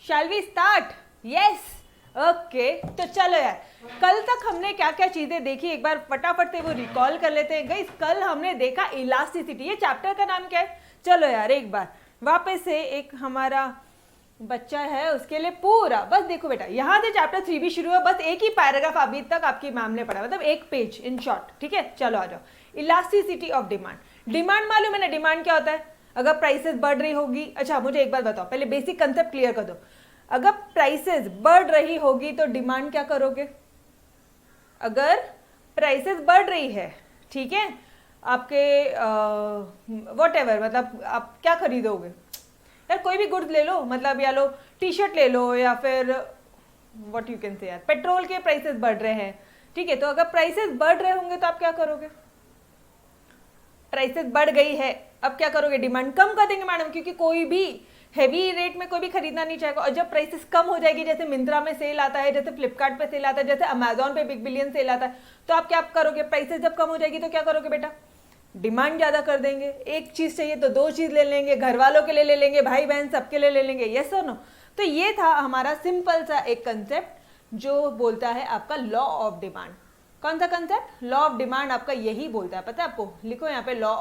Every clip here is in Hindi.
Shell we start? Yes, okay. तो चलो यार, कल तक हमने क्या क्या चीजें देखी एक बार फटाफट से वो रिकॉल कर लेते हैं। गाइस कल हमने देखा इलास्टिसिटी। ये चैप्टर का नाम क्या है? चलो यार एक बार वापस से, एक हमारा बच्चा है उसके लिए पूरा, बस देखो बेटा यहाँ से चैप्टर 3 भी शुरू है, बस एक ही पैराग्राफ अभी तक आपकी मैम ने पढ़ा, मतलब एक पेज इन शॉर्ट, ठीक है। चलो आ जाओ, इलास्टिसिटी ऑफ डिमांड। डिमांड मालूम है ना, डिमांड क्या होता है? अगर प्राइसेस बढ़ रही होगी, अच्छा मुझे एक बात बताओ, पहले बेसिक कंसेप्ट क्लियर कर दो। अगर प्राइसेस बढ़ रही होगी तो डिमांड क्या करोगे? अगर प्राइसेस बढ़ रही है, ठीक है, आपके व्हाटएवर, मतलब आप क्या खरीदोगे यार? कोई भी गुड्स ले लो, मतलब या लो टी शर्ट ले लो, या फिर व्हाट यू कैन से यार, पेट्रोल के प्राइसेस बढ़ रहे हैं, ठीक है। तो अगर प्राइसेस बढ़ रहे होंगे तो आप क्या करोगे? प्राइसेस बढ़ गई है, अब क्या करोगे? डिमांड कम कर देंगे मैडम, क्योंकि कोई भी हैवी रेट में कोई भी खरीदना नहीं चाहेगा। और जब प्राइसेस कम हो जाएगी, जैसे मिंत्रा में सेल आता है, जैसे फ्लिपकार्ट पे सेल आता है, जैसे अमेजोन पे बिग बिलियन सेल आता है, तो आप क्या करोगे? प्राइसेस जब कम हो जाएगी तो क्या करोगे बेटा? डिमांड ज्यादा कर देंगे। एक चीज चाहिए तो दो चीज ले लेंगे, घर वालों के लिए ले लेंगे, भाई बहन सबके लिए ले लेंगे। यस और नो? तो ये था हमारा सिंपल सा एक कंसेप्ट जो बोलता है आपका लॉ ऑफ डिमांड। कौन सा कंसेप्ट? लॉ ऑफ डिमांड आपका यही बोलता है, पता है आपको? लिखो यहाँ पे law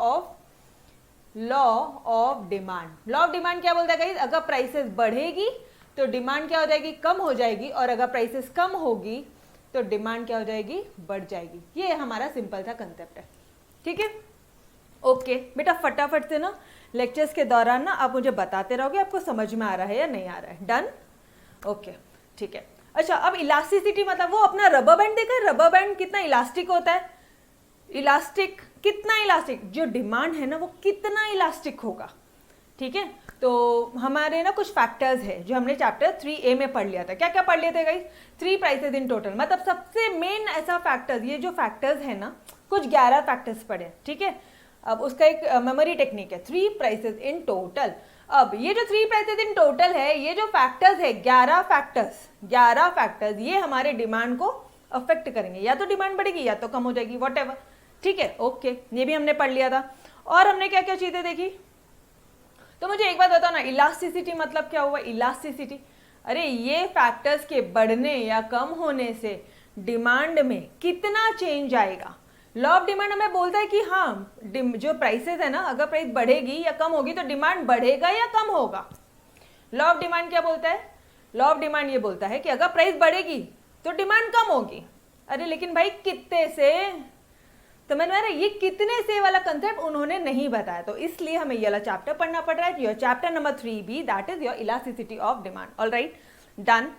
of demand. Law of demand क्या बोलता है गाइस? अगर प्राइसेस बढ़ेगी तो डिमांड क्या हो जाएगी? कम हो जाएगी, और अगर प्राइसेस कम होगी तो डिमांड क्या हो जाएगी? बढ़ जाएगी। ये हमारा सिंपल सा कंसेप्ट है, ठीक है। ओके बेटा, फटाफट से ना लेक्चर्स के दौरान ना आप मुझे बताते रहोगे आपको समझ में आ रहा है या नहीं आ रहा है। डन? ओके, ठीक है। अच्छा, अब इलास्टिसिटी मतलब वो अपना रबर बैंड देखा है? रबर बैंड कितना इलास्टिक होता है? इलास्टिक, कितना इलास्टिक? जो डिमांड है ना वो कितना इलास्टिक होगा, ठीक है। तो हमारे ना कुछ फैक्टर्स है जो हमने चैप्टर 3A में पढ़ लिया था। क्या क्या पढ़ लिए थे गाइस? 3 प्राइसेस इन टोटल, मतलब सबसे मेन ऐसा फैक्टर्स, ये जो फैक्टर्स है ना, कुछ 11 फैक्टर्स पढ़े, ठीक है। अब उसका एक मेमोरी टेक्निक है, 3 प्राइसेस इन टोटल। अब ये जो 3 प्राइसेस इन टोटल है, ये जो फैक्टर्स है 11 फैक्टर्स, ये हमारे डिमांड को अफेक्ट करेंगे। या तो डिमांड बढ़ेगी या तो कम हो जाएगी, व्हाटएवर, ठीक है। ओके, ये भी हमने पढ़ लिया था। और हमने क्या क्या चीजें देखी? तो मुझे एक बात बताओ ना, इलास्टिसिटी मतलब क्या हुआ? इलास्टिसिटी, अरे ये फैक्टर्स के बढ़ने या कम होने से डिमांड में कितना चेंज आएगा। लॉ ऑफ डिमांड हमें बोलता है कि हाँ, जो प्राइसेस है ना, अगर प्राइस बढ़ेगी या कम होगी तो डिमांड बढ़ेगा या कम होगा। लॉ ऑफ डिमांड क्या बोलता है? लॉ ऑफ डिमांड ये बोलता है कि अगर प्राइस बढ़ेगी तो डिमांड कम होगी। अरे लेकिन भाई कितने से? तो मैंने कहा ये कितने से वाला कंसेप्ट उन्होंने नहीं बताया, तो इसलिए हमें ये वाला चैप्टर पढ़ना पड़ रहा है, your chapter number 3B, that is your elasticity of demand. Alright, done.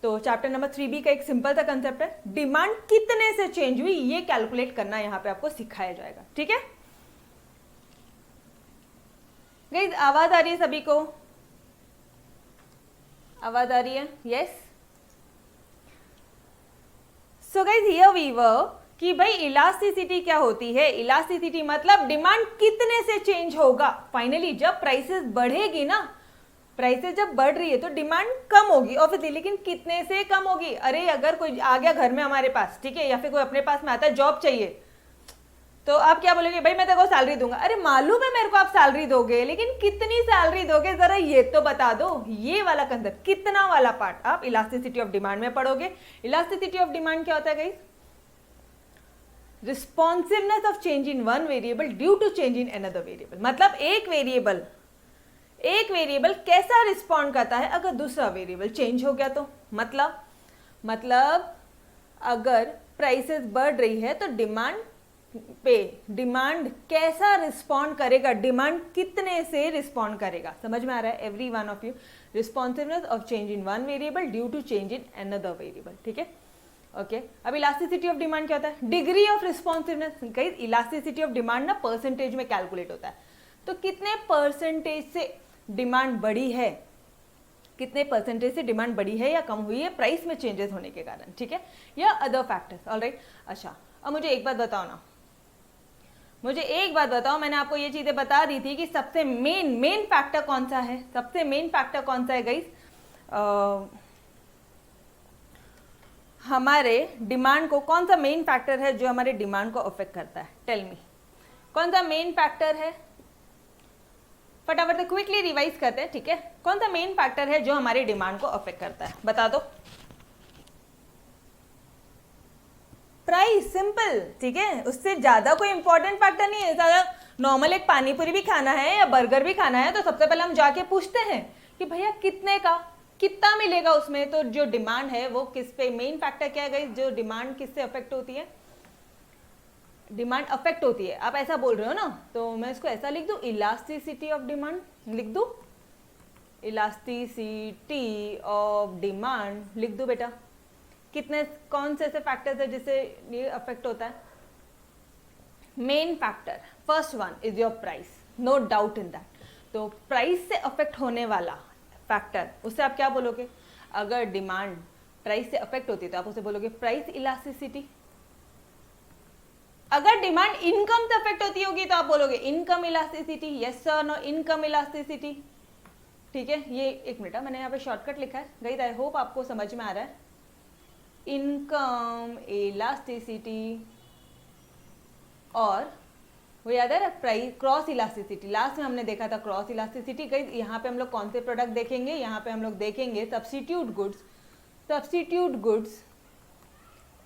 तो चैप्टर नंबर 3B का एक सिंपल सा कंसेप्ट है, डिमांड कितने से चेंज हुई ये कैलकुलेट करना यहाँ पे आपको सिखाया जाएगा, ठीक है। गाइस आवाज आ रही है सभी को? आवाज आ रही है? Yes. So guys here we were कि भाई इलास्टिसिटी क्या होती है? इलास्टिसिटी मतलब डिमांड कितने से चेंज होगा। फाइनली जब प्राइसेस बढ़ेगी ना, प्राइसेस जब बढ़ रही है तो डिमांड कम होगी ऑब्वियसली, लेकिन कितने से कम होगी? अरे अगर कोई आ गया घर में हमारे पास, ठीक है, या फिर कोई अपने पास में आता है, जॉब चाहिए, तो आप क्या बोलोगे? भाई मैं तेरे को सैलरी दूंगा। अरे मालूम है मेरे को आप सैलरी दोगे, लेकिन कितनी सैलरी दोगे जरा ये तो बता दो। ये वाला कंसेप्ट, कितना वाला पार्ट आप इलास्टिसिटी ऑफ डिमांड में पढ़ोगे। इलास्टिसिटी ऑफ डिमांड क्या होता है guys? Responsiveness of change in one variable due to change in another variable. मतलब एक वेरिएबल कैसा रिस्पॉन्ड करता है अगर दूसरा वेरिएबल चेंज हो गया तो। मतलब अगर प्राइसेस बढ़ रही है तो डिमांड कैसा रिस्पॉन्ड करेगा, डिमांड कितने से रिस्पॉन्ड करेगा। समझ में आ रहा है every one of you? Responsiveness of change in one variable due to change in another variable, ठीक है। ओके, अब इलास्टिसिटी ऑफ डिमांड क्या होता है? Degree of responsiveness. Guys elasticity of demand ना परसेंटेज में कैलकुलेट होता है, तो कितने परसेंटेज से डिमांड बढ़ी है, कितने परसेंटेज से डिमांड बढ़ी है या कम हुई है प्राइस में चेंजेस होने के कारण, ठीक है, या अदर फैक्टर्स। ऑलराइट, अच्छा अब मुझे एक बात बताओ ना, मैंने आपको ये चीजें बता दी थी कि सबसे मेन फैक्टर कौन सा है? सबसे मेन फैक्टर कौन सा है गाइस? हमारे डिमांड को, कौन सा मेन फैक्टर है जो हमारे डिमांड को अफेक्ट करता है? टेल मी, कौन सा मेन फैक्टर है? फटाफट से क्विकली रिवाइज करते हैं, ठीक है। कौन सा मेन फैक्टर है जो हमारी डिमांड को अफेक्ट करता है, बता दो। प्राइस, सिंपल, ठीक है। उससे ज्यादा कोई इंपॉर्टेंट फैक्टर नहीं है। ज्यादा नॉर्मल एक पानी पूरी भी खाना है या बर्गर भी खाना है तो सबसे पहले हम जाके पूछते हैं कि भैया कितने का, कितना मिलेगा उसमें। तो जो डिमांड है वो किस पे, मेन फैक्टर क्या है गाइस, जो डिमांड किससे अफेक्ट होती है, डिमांड अफेक्ट होती है। आप ऐसा बोल रहे हो ना, तो मैं इसको ऐसा लिख दूं, इलास्टिसिटी ऑफ डिमांड लिख दूं, इलास्टिसिटी ऑफ डिमांड लिख दूं बेटा। कितने, कौन से ऐसे फैक्टर्स है जिससे ये अफेक्ट होता है। Main factor first one is your price, no doubt in that. तो प्राइस से अफेक्ट होने वाला फैक्टर, उससे आप क्या बोलोगे, अगर डिमांड प्राइस से अफेक्ट होती है तो आप उसे बोलोगे प्राइस इलास्टिसिटी। अगर डिमांड इनकम से अफेक्ट होती होगी तो आप बोलोगे income elasticity. Yes sir, no, income elasticity, ठीक है। ये एक मिनट, मैंने यहाँ पे शॉर्टकट लिखा है गाइस, आई होप आपको समझ में आ रहा है। इनकम इलास्टिसिटी और वो याद है प्राइस क्रॉस इलास्टिसिटी, लास्ट में हमने देखा था क्रॉस इलास्टिसिटी। गाइस यहाँ पे हम लोग कौन से प्रोडक्ट देखेंगे, यहाँ पे हम लोग देखेंगे सब्स्टिट्यूट गुड्स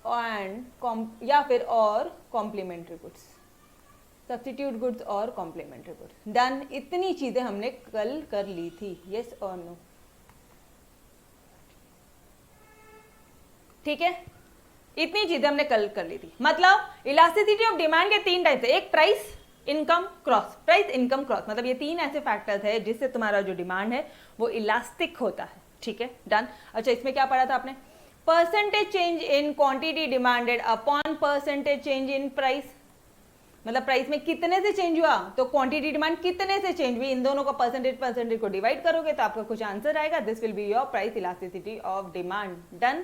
एंड या फिर और कॉम्प्लीमेंट्री गुड्स, सब्स्टिट्यूट गुड्स और कॉम्प्लीमेंट्री गुड्स। डन, इतनी चीजें हमने कल कर ली थी, यस और नो, ठीक है। इतनी चीजें हमने कल कर ली थी। मतलब इलास्टिसिटी ऑफ डिमांड के तीन टाइप है, एक price, income, cross. Price, income, cross, मतलब ये तीन ऐसे फैक्टर्स है जिससे तुम्हारा जो डिमांड है वो इलास्टिक होता है, ठीक है। डन। अच्छा, इसमें क्या पढ़ा था आपने, percentage change in quantity demanded upon percentage change in price. मतलब प्राइस में कितने से चेंज हुआ तो क्वांटिटी डिमांड कितने से चेंज हुई, इन दोनों का परसेंटेज को डिवाइड करोगे तो आपका कुछ आंसर आएगा। This will be your price elasticity of demand. Done.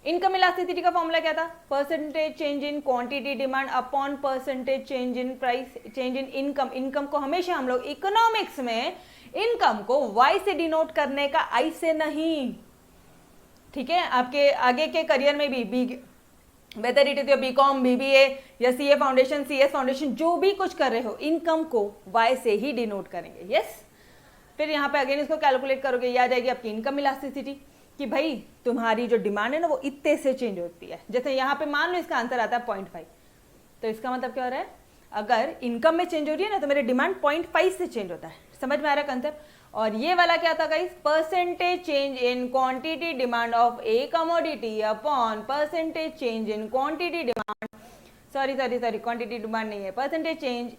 Income elasticity का फॉर्मूला क्या था, percentage change in quantity demand upon percentage change in price, change in income. Income को हमेशा हम लोग इकोनॉमिक्स में इनकम को वाई से डिनोट करने का, आई से नहीं, ठीक है। आपके आगे के करियर में भी whether it is your BCom, BBA या सीए फाउंडेशन, सीएस फाउंडेशन, जो भी कुछ कर रहे हो, इनकम को वाई से ही डिनोट करेंगे। यस। फिर यहाँ पे अगेन इसको कैलकुलेट करोगे, ये आ जाएगी आपकी इनकम इलास्टिसिटी कि भाई तुम्हारी जो डिमांड है ना वो इतने से चेंज होती है। जैसे यहाँ पे मान लो इसका आंसर आता है 0.5, तो इसका मतलब क्या हो रहा है, अगर इनकम में चेंज हो रही है ना तो मेरे डिमांड 0.5 से चेंज होता है। समझ में आ रहा है कंसेप्ट। और ये वाला क्या था guys, percentage change in quantity demand of a commodity upon percentage change in quantity demand, sorry quantity demand नहीं है, percentage change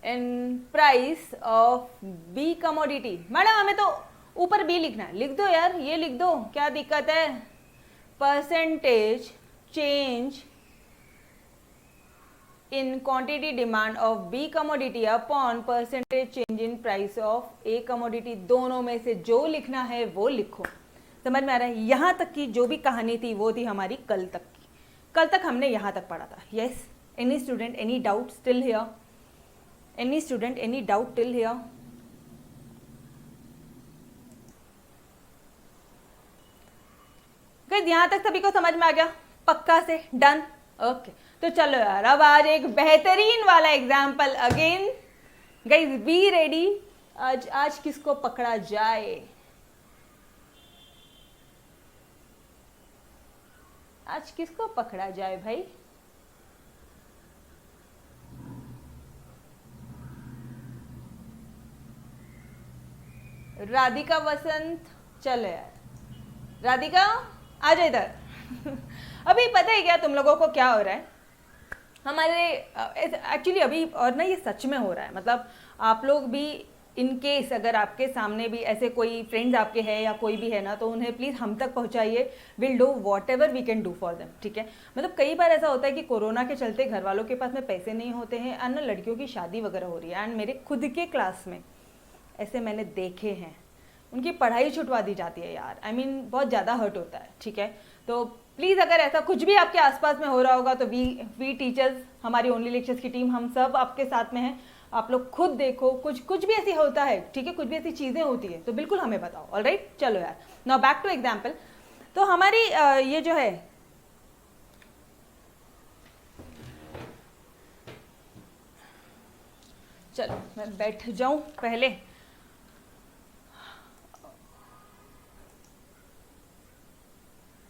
in price of the commodity. Madam हमें तो ऊपर बी लिखना है, लिख दो यार, ये लिख दो, क्या दिक्कत है। Percentage change in quantity demand of the commodity upon percentage change in price of a commodity. दोनों में से जो लिखना है वो लिखो। समझ में आ रहा है। यहां तक की जो भी कहानी थी वो थी हमारी कल तक की, कल तक हमने यहां तक पढ़ा था। Yes, any student any doubt still here, any student any doubt till here. यहां तक सभी को समझ में आ गया पक्का से, डन, ओके। तो चलो यार, अब आज एक बेहतरीन वाला example again. Guys be ready. आज किसको पकड़ा जाए, आज किसको पकड़ा जाए भाई। राधिका वसंत, चलो यार राधिका आ जाए इधर। अभी पता है क्या तुम लोगों को क्या हो रहा है हमारे, एक्चुअली अभी, और ना ये सच में हो रहा है। मतलब आप लोग भी इन केस अगर आपके सामने भी ऐसे कोई फ्रेंड्स आपके हैं या कोई भी है ना, तो उन्हें प्लीज़ हम तक पहुंचाइए। Will do whatever we can do for them, ठीक है। मतलब कई बार ऐसा होता है कि कोरोना के चलते घर वालों के पास में पैसे नहीं होते हैं एंड लड़कियों की शादी वगैरह हो रही है, एंड मेरे खुद के क्लास में ऐसे मैंने देखे हैं, उनकी पढ़ाई छुटवा दी जाती है यार। I mean, बहुत ज़्यादा हर्ट होता है, ठीक है। तो प्लीज़ अगर ऐसा कुछ भी आपके आसपास में हो रहा होगा तो वी टीचर्स, हमारी ओनली लेक्चर्स की टीम, हम सब आपके साथ में हैं। आप लोग खुद देखो, कुछ भी ऐसी होता है, ठीक है, कुछ भी ऐसी चीज़ें होती है तो बिल्कुल हमें बताओ। ऑलराइट, चलो यार, नाउ बैक टू एग्जाम्पल। तो हमारी ये जो है चलो मैं बैठ जाऊं पहले।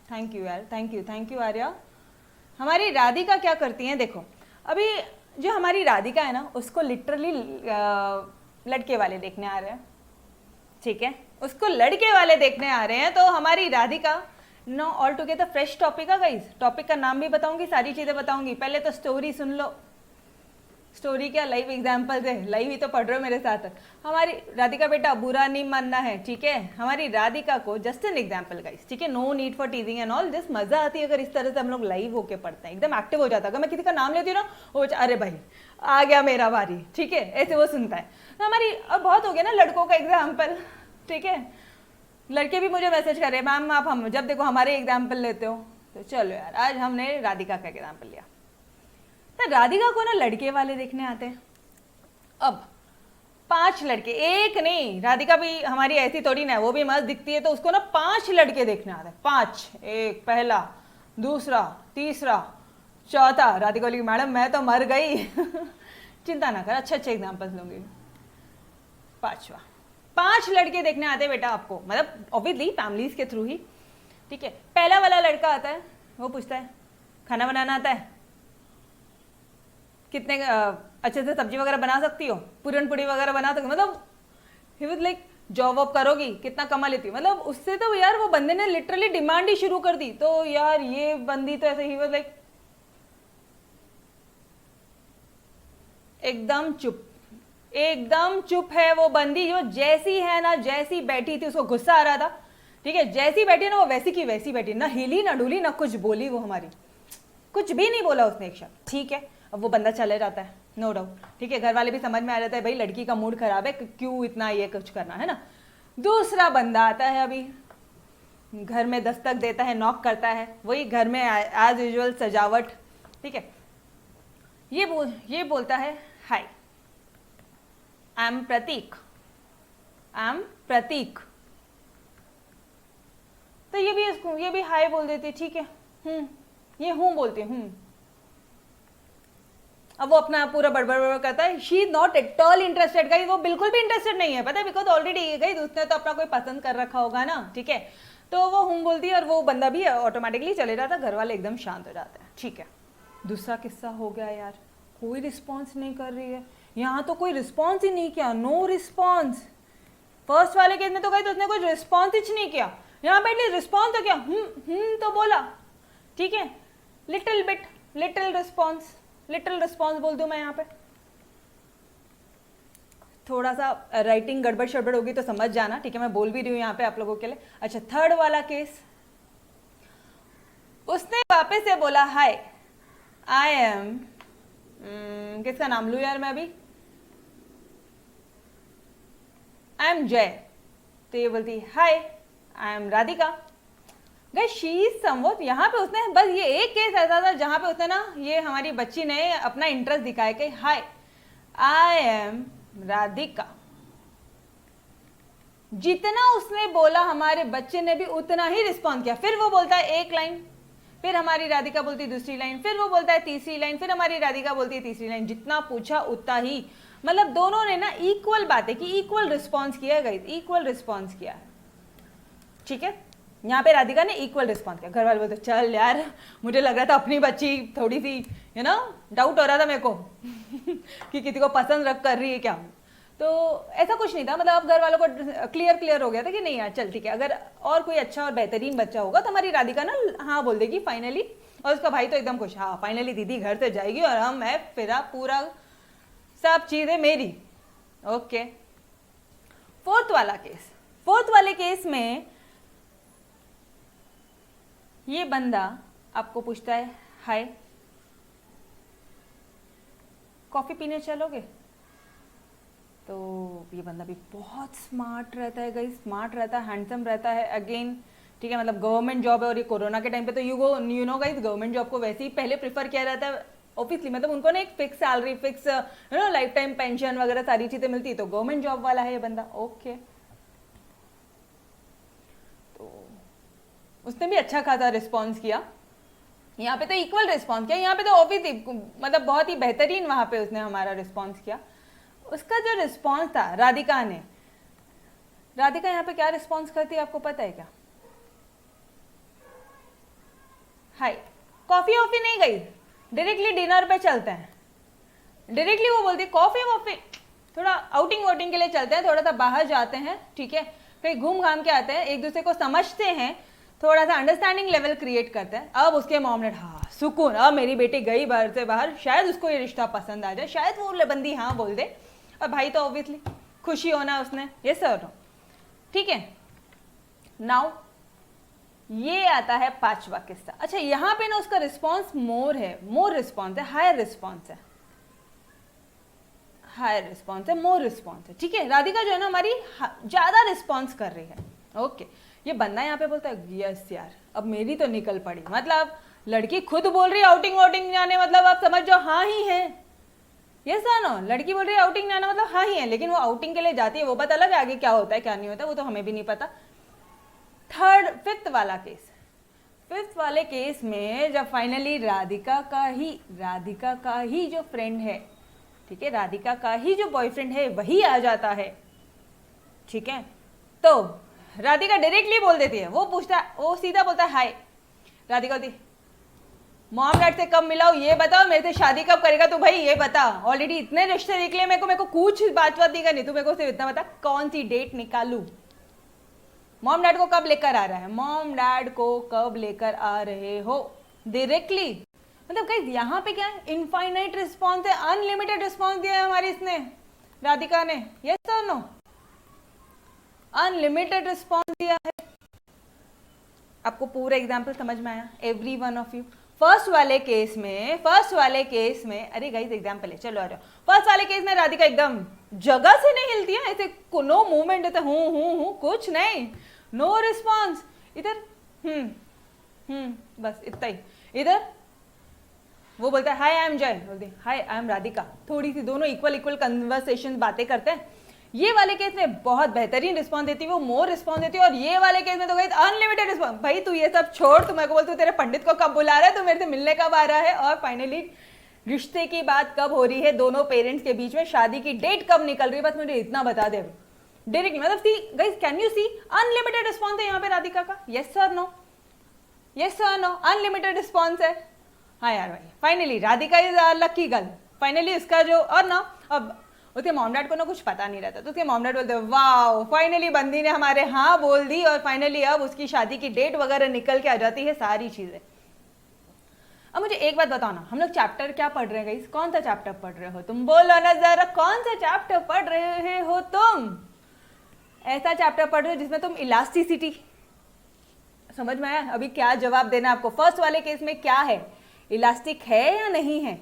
थैंक यू यार, थैंक यू आर्या। हमारी राधिका क्या करती हैं, देखो अभी जो हमारी राधिका है ना, उसको लिटरली लड़के वाले देखने आ रहे हैं, ठीक है, उसको लड़के वाले देखने आ रहे हैं। तो हमारी Radhika know all together fresh topic है गाइस, टॉपिक का नाम भी बताऊंगी, सारी चीजें बताऊंगी। पहले तो स्टोरी सुन लो। स्टोरी क्या, लाइव एग्जाम्पल है, लाइव ही तो पढ़ रहे हो मेरे साथ। हमारी राधिका बेटा बुरा नहीं मानना है, ठीक है। हमारी राधिका को जस्ट एन एग्जाम्पल गाइस, ठीक है, no need for teasing and all, just मजा आती है अगर इस तरह से हम लोग लाइव होके पढ़ते हैं, एकदम एक्टिव हो जाता है। अगर मैं किसी का नाम लेती हूँ ना, वो अरे भाई आ गया मेरा बारी, ठीक है, ऐसे वो सुनता है। तो हमारी अब बहुत हो गया ना लड़कों का एग्जाम्पल, ठीक है। लड़के भी मुझे मैसेज कर रहे हैं, मैम आप हम जब देखो हमारे एग्जाम्पल लेते हो। तो चलो यार, आज हमने राधिका का एग्जाम्पल लिया। तो राधिका को ना लड़के वाले देखने आते हैं। अब 5 लड़के, एक नहीं, राधिका भी हमारी ऐसी थोड़ी ना है, वो भी मस्त दिखती है, तो उसको ना 5 लड़के देखने आते हैं। 5, एक पहला, दूसरा, तीसरा, चौथा। राधिका बोली मैडम मैं तो मर गई चिंता ना कर, अच्छे एग्जाम्पल्स लूंगी। 5वां, 5 लड़के देखने आते हैं बेटा आपको, मतलब ऑब्वियसली फैमिलीज के थ्रू ही, ठीक है। पहला वाला लड़का आता है, वो पूछता है खाना बनाना आता है, कितने अच्छे से सब्जी वगैरह बना सकती हो, पूरन पूड़ी वगैरह बना सकती हो, मतलब ही वाज लाइक जॉब वॉब करोगी, कितना कमा लेती हो, मतलब उससे तो यार वो बंदे ने लिटरली डिमांड ही शुरू कर दी। तो यार ये बंदी तो ऐसे ही वाज लाइक एकदम चुप है वो बंदी। जो जैसी है ना, जैसी बैठी थी, उसको गुस्सा आ रहा था, ठीक है, जैसी बैठी ना वो वैसी की वैसी बैठी, ना हिली ना डुली ना कुछ बोली, वो हमारी कुछ भी नहीं बोला उसने एक शब्द, ठीक है। अब वो बंदा चले जाता है, नो डाउट, ठीक है, घर वाले भी समझ में आ जाता है भाई लड़की का मूड खराब है, क्यों इतना ये कुछ करना है ना। दूसरा बंदा आता है, अभी घर में दस्तक देता है, नॉक करता है, वही घर में एज यूजुअल सजावट, ठीक है। ये बोलता है हाय आई एम प्रतीक। तो ये भी हाय बोल देती, ठीक है, ये हूं बोलती हूं। अब वो अपना पूरा बड़बड़ करता है, she is not at all interested guys, वो बिल्कुल भी इंटरेस्टेड नहीं है, पता है, बिकॉज ऑलरेडी गाइस उसने तो अपना कोई पसंद कर रखा होगा ना, ठीक है। तो वो हूं बोलती है और वो बंदा भी ऑटोमेटिकली चले जाता है, घर वाले एकदम शांत हो जाते हैं, ठीक है। दूसरा किस्सा हो गया यार, कोई रिस्पॉन्स नहीं कर रही है, यहाँ तो कोई रिस्पॉन्स ही नहीं किया, नो रिस्पॉन्स। फर्स्ट वाले केस में तो गाइस उसने कोई रिस्पॉन्स ही नहीं किया, यहाँ पे एटलीस्ट रिस्पॉन्स तो क्या, तो बोला, ठीक है, लिटिल रिस्पॉन्स बोल दूं मैं यहाँ पे। थोड़ा सा राइटिंग गड़बड़ शड़बड़ होगी तो समझ जाना, ठीक है, मैं बोल भी रही हूँ यहाँ पे आप लोगों के लिए। अच्छा, थर्ड वाला केस, उसने वापस से बोला हाय आई एम, किसका नाम लूं यार मैं अभी, आई एम जय। तो ये बोलती hi I am Radhika. Guys she is somewhat, यहाँ पे उसने बस ये एक केस ऐसा था जहां पे उसने ना, ये हमारी बच्ची ने अपना इंटरेस्ट दिखाया कि हाय आई एम राधिका। जितना उसने बोला हमारे बच्चे ने भी उतना ही रिस्पॉन्ड किया। फिर वो बोलता है एक लाइन, फिर हमारी राधिका बोलती है दूसरी लाइन, फिर वो बोलता है तीसरी लाइन, फिर हमारी राधिका बोलती है तीसरी लाइन। जितना पूछा उतना ही, मतलब दोनों ने ना इक्वल बातें की, इक्वल रिस्पॉन्स किया गाइस, इक्वल रिस्पॉन्स किया है, ठीक है। यहाँ पे राधिका ने इक्वल रिस्पॉन्स किया। घर वाले बोलते चल यार, मुझे लग रहा था अपनी बच्ची थोड़ी सी डाउट हो रहा था मेरे को कि किसी को पसंद रख कर रही है क्या। तो ऐसा कुछ नहीं था, मतलब अब घर वालों को क्लियर हो गया था कि नहीं यार चल ठीक है, अगर और कोई अच्छा और बेहतरीन बच्चा होगा तो हमारी राधिका ना हाँ बोल देगी फाइनली। और उसका भाई तो एकदम खुश, हाँ फाइनली दीदी घर से जाएगी और हम है फिर पूरा सब चीजें मेरी, ओके। फोर्थ वाले केस में ये बंदा आपको पूछता है हाय कॉफी पीने चलोगे। तो ये बंदा भी बहुत स्मार्ट रहता है गाइस, स्मार्ट रहता है, हैंडसम रहता है अगेन, ठीक है। मतलब गवर्नमेंट जॉब है और ये कोरोना के टाइम पे तो you know guys government job को वैसे ही पहले प्रेफर किया जाता है ऑब्वियसली, मतलब उनको ना एक fix salary, fix life time pension वगैरह सारी चीजें मिलती है, तो गवर्नमेंट जॉब वाला है ये बंदा, ओके। तो उसने भी अच्छा खासा रिस्पॉन्स किया, यहाँ पे तो इक्वल रिस्पॉन्स किया, यहाँ पे तो ऑब्वियसली मतलब बहुत ही बेहतरीन वहां पे उसने हमारा रिस्पॉन्स किया। उसका जो रिस्पॉन्स था राधिका ने, राधिका यहाँ पे क्या रिस्पॉन्स करती है आपको पता है क्या? हाय, कॉफी वॉफी नहीं गई, डायरेक्टली डिनर पे चलते हैं। डायरेक्टली वो बोलती कॉफी वॉफी, थोड़ा आउटिंग वोटिंग के लिए चलते हैं, थोड़ा सा बाहर जाते हैं, ठीक है, कहीं घूम घाम के आते हैं, एक दूसरे को समझते हैं, थोड़ा सा अंडरस्टैंडिंग लेवल क्रिएट करते हैं। अब उसके मॉम ने हाँ सुकून, अब मेरी बेटी गई बाहर से बाहर, शायद उसको ये रिश्ता पसंद आ जाए, शायद वो बंदी हाँ बोल दे, और भाई तो ऑब्वियसली खुशी होना उसने, ये सर ठीक है। नाउ ये आता है पांचवा किस्सा। अच्छा यहाँ पे ना उसका रिस्पॉन्स मोर है, मोर रिस्पॉन्स है, हायर रिस्पॉन्स है, हायर रिस्पॉन्स है, मोर रिस्पॉन्स है, ठीक है। राधिका जो है ना हमारी ज्यादा रिस्पॉन्स कर रही है, ओके। ये बंदा यहाँ पे बोलता है यस यार अब मेरी तो निकल पड़ी, मतलब लड़की खुद बोल रही है आउटिंग वाउटिंग जाने, मतलब आप समझ जाओ हाँ ही है, यस नो, लड़की बोल रही है आउटिंग जाना मतलब हाँ ही है, लेकिन वो आउटिंग के लिए जाती है वो पता लगा आगे क्या होता है क्या नहीं होता वो तो हमें भी नहीं पता। फिफ्थ वाला केस, फिफ्थ वाले केस में जब फाइनली राधिका का ही जो फ्रेंड है, ठीक है, राधिका का ही जो बॉयफ्रेंड है वही आ जाता है, ठीक है, तो राधिका डायरेक्टली बोल देती है, वो पूछता है, वो सीधा बोलता है हाय। राधिका बोलती मॉम डैड से कब मिलाओ ये बताओ, मेरे से शादी कब करेगा तू, भाई ये बता, ऑलरेडी इतने रिश्ते निकले, मेरे को कुछ बात नहीं करनी, तू मेरे को सिर्फ इतना बता कौन सी डेट निकालू, मॉम डैड को कब लेकर आ रहा है, मॉम डैड को कब लेकर आ रहे हो, डायरेक्टली। मतलब गाइस यहाँ पे क्या है, इनफाइनाइट रिस्पॉन्स है, अनलिमिटेड रिस्पॉन्स दिया है हमारी इसने राधिका ने, यस और नो, अनलिमिटेड रिस्पॉन्स दिया है। आपको पूरा एग्जाम्पल समझ में आया, every one of you. First वाले केस में अरे गाइस एग्जाम्पल है, चलो आ जाओ। फर्स्ट वाले केस में राधिका एकदम जगह से नहीं हिलती है, ऐसे नो मूवमेंट देते, हूँ कुछ नहीं, नो रिस्पॉन्स, इधर बस इतना ही। इधर वो बोलता है हाय आई एम जय, बोलती हाय आई एम राधिका, थोड़ी सी दोनों इक्वल कन्वर्सेशन बातें करते हैं। ये वाले केस में बहुत बेहतरीन रिस्पॉन्स देती है, वो मोर रिस्पॉन्स देती है, और ये वाले केस में तो गई अनलिमिटेड रिस्पॉन्स। भाई तू ये सब छोड़, तू मेरे को बोल तू तेरे पंडित को कब बुला रहा है, तू मेरे से मिलने कब आ रहा है, और फाइनली रिश्ते की बात कब हो रही है दोनों पेरेंट्स के बीच में, शादी की डेट कब निकल रही है, बस मुझे इतना बता दे डायरेक्टली। मतलब see guys can you see, unlimited response है यहाँ पे राधिका का, yes sir no, yes sir no, unlimited response है। हाँ यार भाई finally Radhika is lucky girl, finally उसका जो, और ना अब उसके मॉम डैड को ना कुछ पता नहीं रहता, तो उसके मॉम डैड बोलते वाओ फाइनली बंदी ने हमारे हाँ बोल दी, और फाइनली अब उसकी शादी की डेट वगैरह निकल के आ जाती है सारी चीजें। अब मुझे एक बात बताओ ना, हम लोग चैप्टर क्या पढ़ रहे हैं गाइस, कौन सा चैप्टर पढ़ रहे हो तुम, बोलो ना जरा, कौन सा चैप्टर पढ़ रहे हो तुम? ऐसा चैप्टर पढ़ रहे हो जिसमें तुम इलास्टिसिटी, समझ में आया? अभी क्या जवाब देना आपको, फर्स्ट वाले केस में क्या है, इलास्टिक है या नहीं है?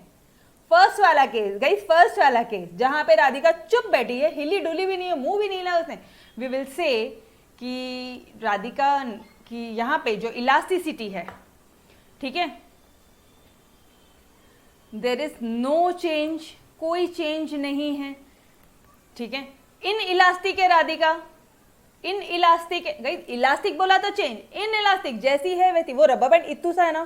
फर्स्ट वाला केस गाइस, फर्स्ट वाला केस जहां पे राधिका चुप बैठी है, हिली डुली भी नहीं है, मुंह भी नहीं हिला उसने, वी विल से कि राधिका की यहाँ पे जो इलास्टिसिटी है, ठीक है, देयर इज नो चेंज, कोई चेंज नहीं है, ठीक है। इन इलास्टिक है राधिका, इन इलास्टिक है गाइस, इलास्टिक बोला तो चेंज, इन इलास्टिक जैसी है वैसी, वो रबर बैंड इतू सा है ना,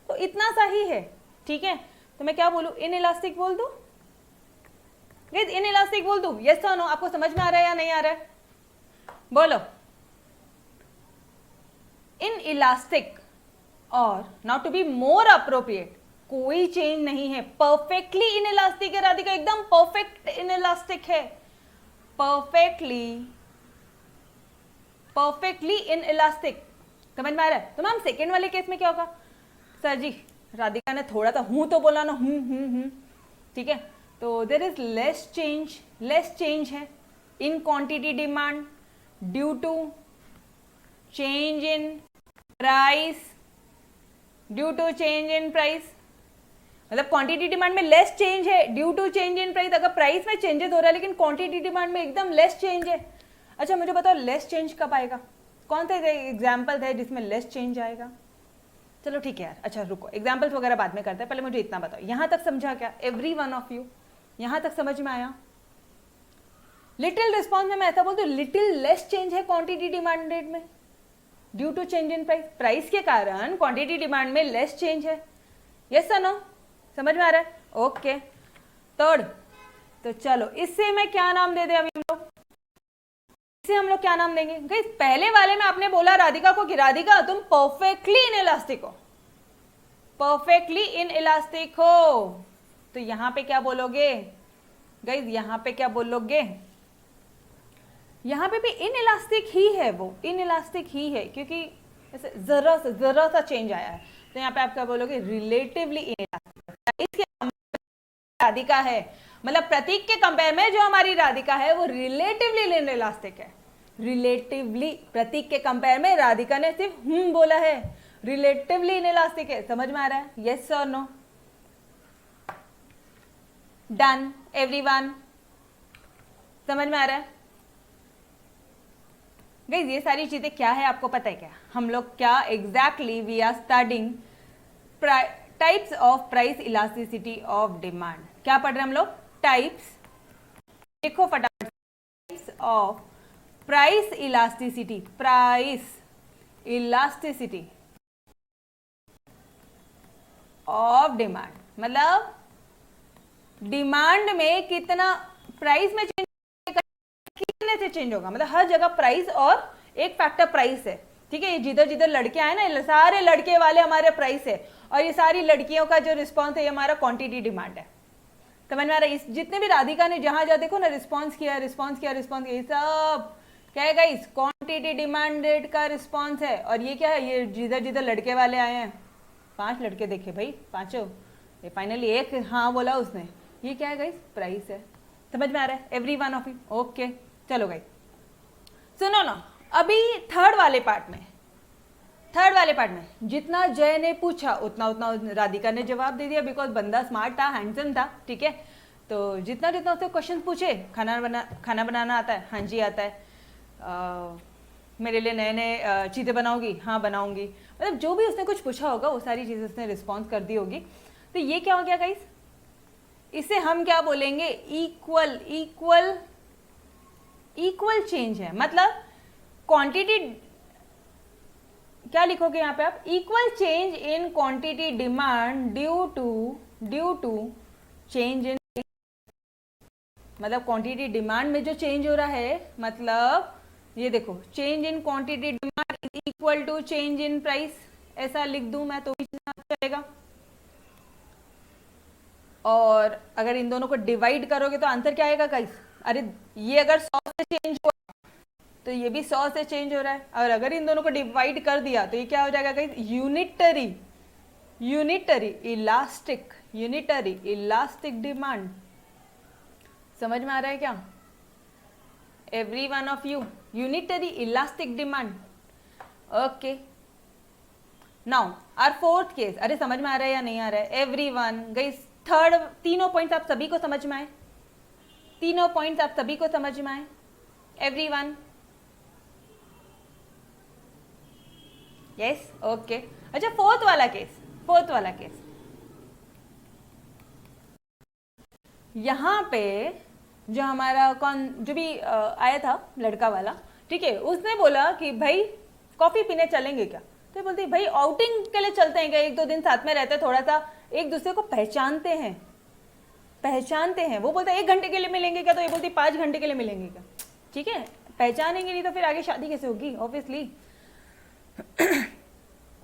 तो इतना सा ही है, ठीक है। तो मैं क्या बोलूं, इन इलास्टिक बोल दूं गाइस, इन इलास्टिक बोल दूं, यस और नो? आपको समझ में आ रहा है या नहीं आ रहा है, बोलो। इन इलास्टिक, और now to be more appropriate, कोई चेंज नहीं है, परफेक्टली इन इलास्टिक है राधिका, एकदम परफेक्ट इन इलास्टिक है, परफेक्टली इन इलास्टिक, समझ में आ रहा है? तो मैम सेकेंड वाले केस में क्या होगा? सर जी राधिका ने थोड़ा सा हूं तो बोला ना, ठीक है, तो देयर इज लेस चेंज है in quantity demand due to change in price, मतलब क्वांटिटी डिमांड में लेस चेंज है due to change in price. अगर प्राइस में चेंजेस हो रहा है लेकिन क्वांटिटी डिमांड में एकदम लेस चेंज है। अच्छा मुझे बताओ लेस चेंज कब आएगा, कौन सा एग्जाम्पल है जिसमें लेस चेंज आएगा? चलो ठीक है यार, अच्छा रुको, एग्जाम्पल्स वगैरह बाद में करते हैं, पहले मुझे इतना बताओ, यहां तक समझा क्या एवरी वन ऑफ यू? यहां तक समझ में आया? लिटिल रिस्पॉन्स में मैं ऐसा बोलती हूँ, लिटिल लेस चेंज है क्वांटिटी डिमांडेड में due to change in price, price के कारण क्वांटिटी डिमांड में लेस चेंज है, यस सर नो? समझ में आ रहा है? ओके। थर्ड, तो चलो इससे मैं क्या नाम दे दे अभी हम लोग, इसे हम लोग क्या नाम देंगे गाइस? पहले वाले में आपने बोला राधिका को कि राधिका तुम परफेक्टली इन इलास्टिक हो, परफेक्टली इन इलास्टिक हो, तो यहां पे क्या बोलोगे गाइस? यहां पे क्या बोलोगे? यहां पे भी इन इलास्टिक ही है, वो इन इलास्टिक ही है, क्योंकि ऐसे जरा सा चेंज आया है, तो यहाँ पे आप क्या बोलोगे? Relatively in elastic. इसके राधिका है, मतलब प्रतीक के कंपेयर में जो हमारी राधिका है वो रिलेटिवली इन इलास्टिक है। रिलेटिवली प्रतीक के कंपेयर में राधिका ने सिर्फ बोला है, रिलेटिवली इन इलास्टिक है। समझ में आ रहा है? यस और नो? Done everyone? समझ में आ रहा है गाइस? ये सारी चीजें क्या है आपको पता है क्या? हम लोग क्या exactly we are studying types of price elasticity of demand. क्या पढ़ रहे हैं हम लोग? टाइप्स, देखो फटाफट, types of price elasticity, price elasticity of demand, मतलब डिमांड में कितना, प्राइस में चेंज कितने से चेंज होगा, मतलब हर जगह प्राइस और एक फैक्टर प्राइस है, ठीक है? ये जिधर जिधर लड़के आए ना, सारे लड़के वाले हमारे प्राइस है, और ये सारी लड़कियों का जो रिस्पॉन्स है ये हमारा क्वांटिटी डिमांड है। समझ में आ रहा है? इस जितने भी राधिका ने जहां जहां देखो ना रिस्पॉन्स किया, रिस्पॉन्स किया, रिस्पॉन्स किया, ये सब क्या है गाइस? क्वांटिटी डिमांडेड का रिस्पॉन्स है। और ये क्या है? ये जिधर जिधर लड़के वाले आए हैं, 5 लड़के देखे भाई, पांचों, ये फाइनली एक हाँ बोला उसने, ये क्या है गाइस? प्राइस है। समझ में आ रहा है every one of you? Okay चलो गाइस सुनो ना, अभी थर्ड वाले पार्ट में जितना जय ने पूछा उतना उतना राधिका ने जवाब दे दिया, बिकॉज बंदा स्मार्ट था, हैंडसम था, ठीक है? तो जितना जितना उसने क्वेश्चन पूछे, खाना बनाना आता है? हाँ जी आता है। मेरे लिए नए नए चीज़ें बनाओगी? हाँ बनाऊंगी। मतलब जो भी उसने कुछ पूछा होगा वो सारी चीज़ें उसने रिस्पॉन्स कर दी होगी। तो ये क्या हो गया गाइस? इसे हम क्या बोलेंगे? इक्वल चेंज है, मतलब क्वांटिटी, क्या लिखोगे यहाँ पे आप? Equal change in quantity demand due to change in, मतलब क्वांटिटी डिमांड में जो चेंज हो रहा है, मतलब ये देखो, change in quantity demand is equal to change in price, ऐसा लिख दूं मैं तो भी चलेगा। और अगर इन दोनों को डिवाइड करोगे तो आंसर क्या आएगा गाइस? अरे ये अगर 100 से चेंज हुआ तो ये भी 100 से चेंज हो रहा है, और अगर इन दोनों को डिवाइड कर दिया तो ये क्या हो जाएगा गाइस? Unitary elastic demand. समझ में आ रहा है क्या every one of you? Unitary elastic demand. Okay now our fourth case. अरे समझ में आ रहा है या नहीं आ रहा है एवरी वन गाइस? थर्ड, तीनों पॉइंट्स आप सभी को समझ में आए? तीनों पॉइंट्स आप सभी को समझ में आए एवरी वन? Yes okay. अच्छा फोर्थ वाला केस, यहां पे जो हमारा जो भी आया था लड़का वाला, ठीक है, उसने बोला कि भाई कॉफी पीने चलेंगे क्या? तो बोलती भाई आउटिंग के लिए चलते हैं क्या? 1-2 दिन साथ में रहते हैं, थोड़ा सा एक दूसरे को पहचानते हैं। वो बोलता है 1 घंटे के लिए मिलेंगे क्या? तो ये बोलती 5 घंटे के लिए मिलेंगे क्या? ठीक है, पहचानेंगे नहीं तो फिर आगे शादी कैसे होगी? ऑब्वियसली।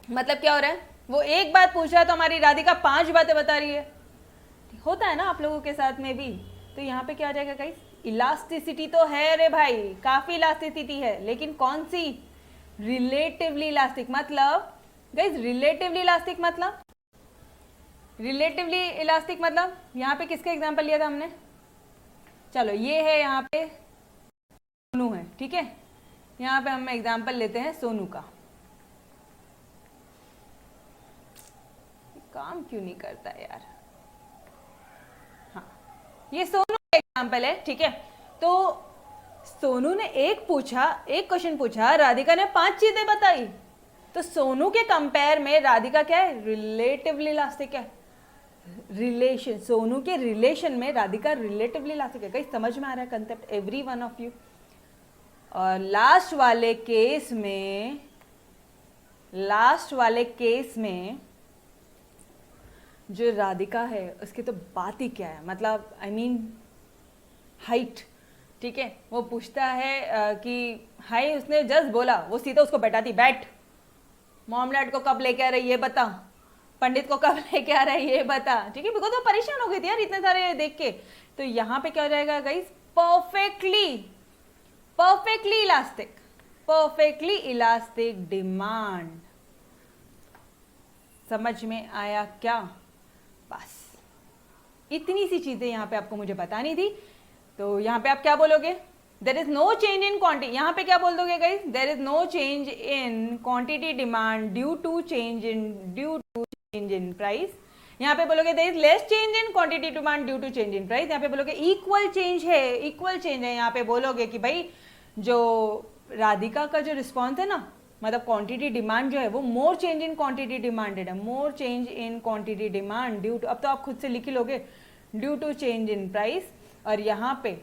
मतलब क्या हो रहा है? वो एक बात पूछ रहा है तो हमारी राधिका 5 बातें बता रही है। होता है ना आप लोगों के साथ में भी। तो यहाँ पे क्या आ जाएगा गाइस? इलास्टिसिटी तो है रे भाई, काफी इलास्टिसिटी है, लेकिन कौन सी? Relatively elastic. मतलब गाइस रिलेटिवली इलास्टिक मतलब यहाँ पे किसका एग्जांपल लिया था हमने? चलो ये है, यहाँ पे सोनू है, ठीक है? यहाँ पे हम एग्जांपल लेते हैं सोनू का। काम क्यों नहीं करता यार? हाँ ये सोनू का एग्जांपल है, ठीक है? तो सोनू ने एक क्वेश्चन पूछा, राधिका ने 5 चीजें बताई, तो सोनू के कंपेयर में राधिका क्या है? रिलेटिवली इलास्टिक है। रिलेशन, सोनू के रिलेशन में राधिका रिलेटिवली इलास्टिक है। कहीं समझ में आ रहा है concept every one of you? और लास्ट वाले केस में जो राधिका है उसकी तो बात ही क्या है, मतलब I mean, हाइट, ठीक है। वो पूछता है कि हाय, उसने जस्ट बोला, वो सीधा उसको बैठाती, बैठ, मॉम डैड को कब लेके आ रही है बता, पंडित को कब लेके आ रहा है ये बता, ठीक है। बिकॉज वो परेशान हो गई थी यार इतने सारे देख के। तो यहाँ पे क्या हो जाएगा guys, perfectly elastic, perfectly elastic demand. समझ में आया क्या? बस इतनी सी चीजें यहाँ पे आपको मुझे बतानी थी। तो यहाँ पे आप क्या बोलोगे, there is no change in quantity, यहाँ पे क्या बोल दोगे guys, there is no change in quantity demand due to change in price. यहाँ पे बोलोगे there is less change in quantity demand due to change in price. यहाँ पे बोलोगे इक्वल चेंज है। यहाँ पे बोलोगे कि भाई जो राधिका का जो रिस्पॉन्स है ना, मतलब क्वांटिटी डिमांड जो है वो more change in quantity demanded है, more change in quantity demand due to, अब तो आप खुद से लिख ही लोगे, due to change in price. और यहाँ पे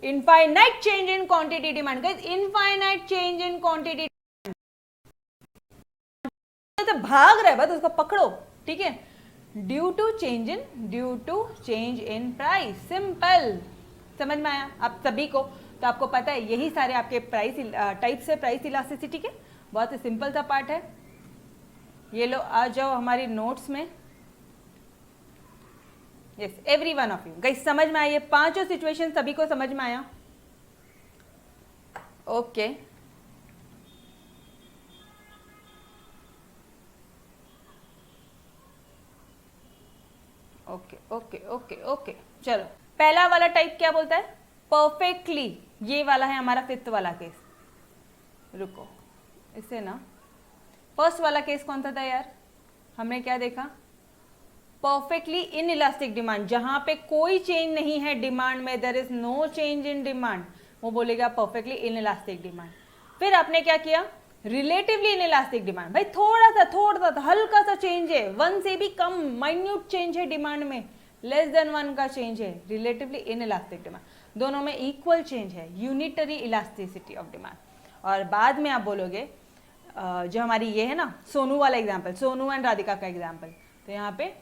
infinite change in quantity demand, guys infinite change in quantity तो भाग रहा है, बस उसको पकड़ो, ठीक है। Due to change in price, simple. समझ में आया आप सभी को? तो आपको पता है यही सारे आपके प्राइस टाइप्स है प्राइस इलास्टिसिटी के, बहुत ही सिंपल सा पार्ट है। ये लो आ जाओ हमारी नोट्स में। Yes, every one of you guys, समझ में आया? ये पांचों सिचुएशन सभी को समझ में आया? Okay okay okay okay okay, चलो पहला वाला टाइप क्या बोलता है, परफेक्टली। ये वाला है हमारा फिफ्थ वाला केस। रुको, इसे ना, फर्स्ट वाला केस कौन सा था यार, हमने क्या देखा, परफेक्टली इन इलास्टिक डिमांड, जहां पे कोई चेंज नहीं है डिमांड में, there is no change in demand, वो बोलेगा परफेक्टली इन इलास्टिक डिमांड। फिर आपने क्या किया, रिलेटिवली इन इलास्टिक डिमांड, भाई थोड़ा सा हल्का सा चेंज है, वन से भी कम, माइन्यूट चेंज है डिमांड में, लेस देन वन का चेंज है, रिलेटिवली इन इलास्टिक डिमांड। दोनों में इक्वल चेंज है, यूनिटरी इलास्टिसिटी ऑफ डिमांड। और बाद में आप बोलोगे जो हमारी ये है ना सोनू वाला एग्जाम्पल, सोनू एंड राधिका का एग्जाम्पल, तो यहाँ पे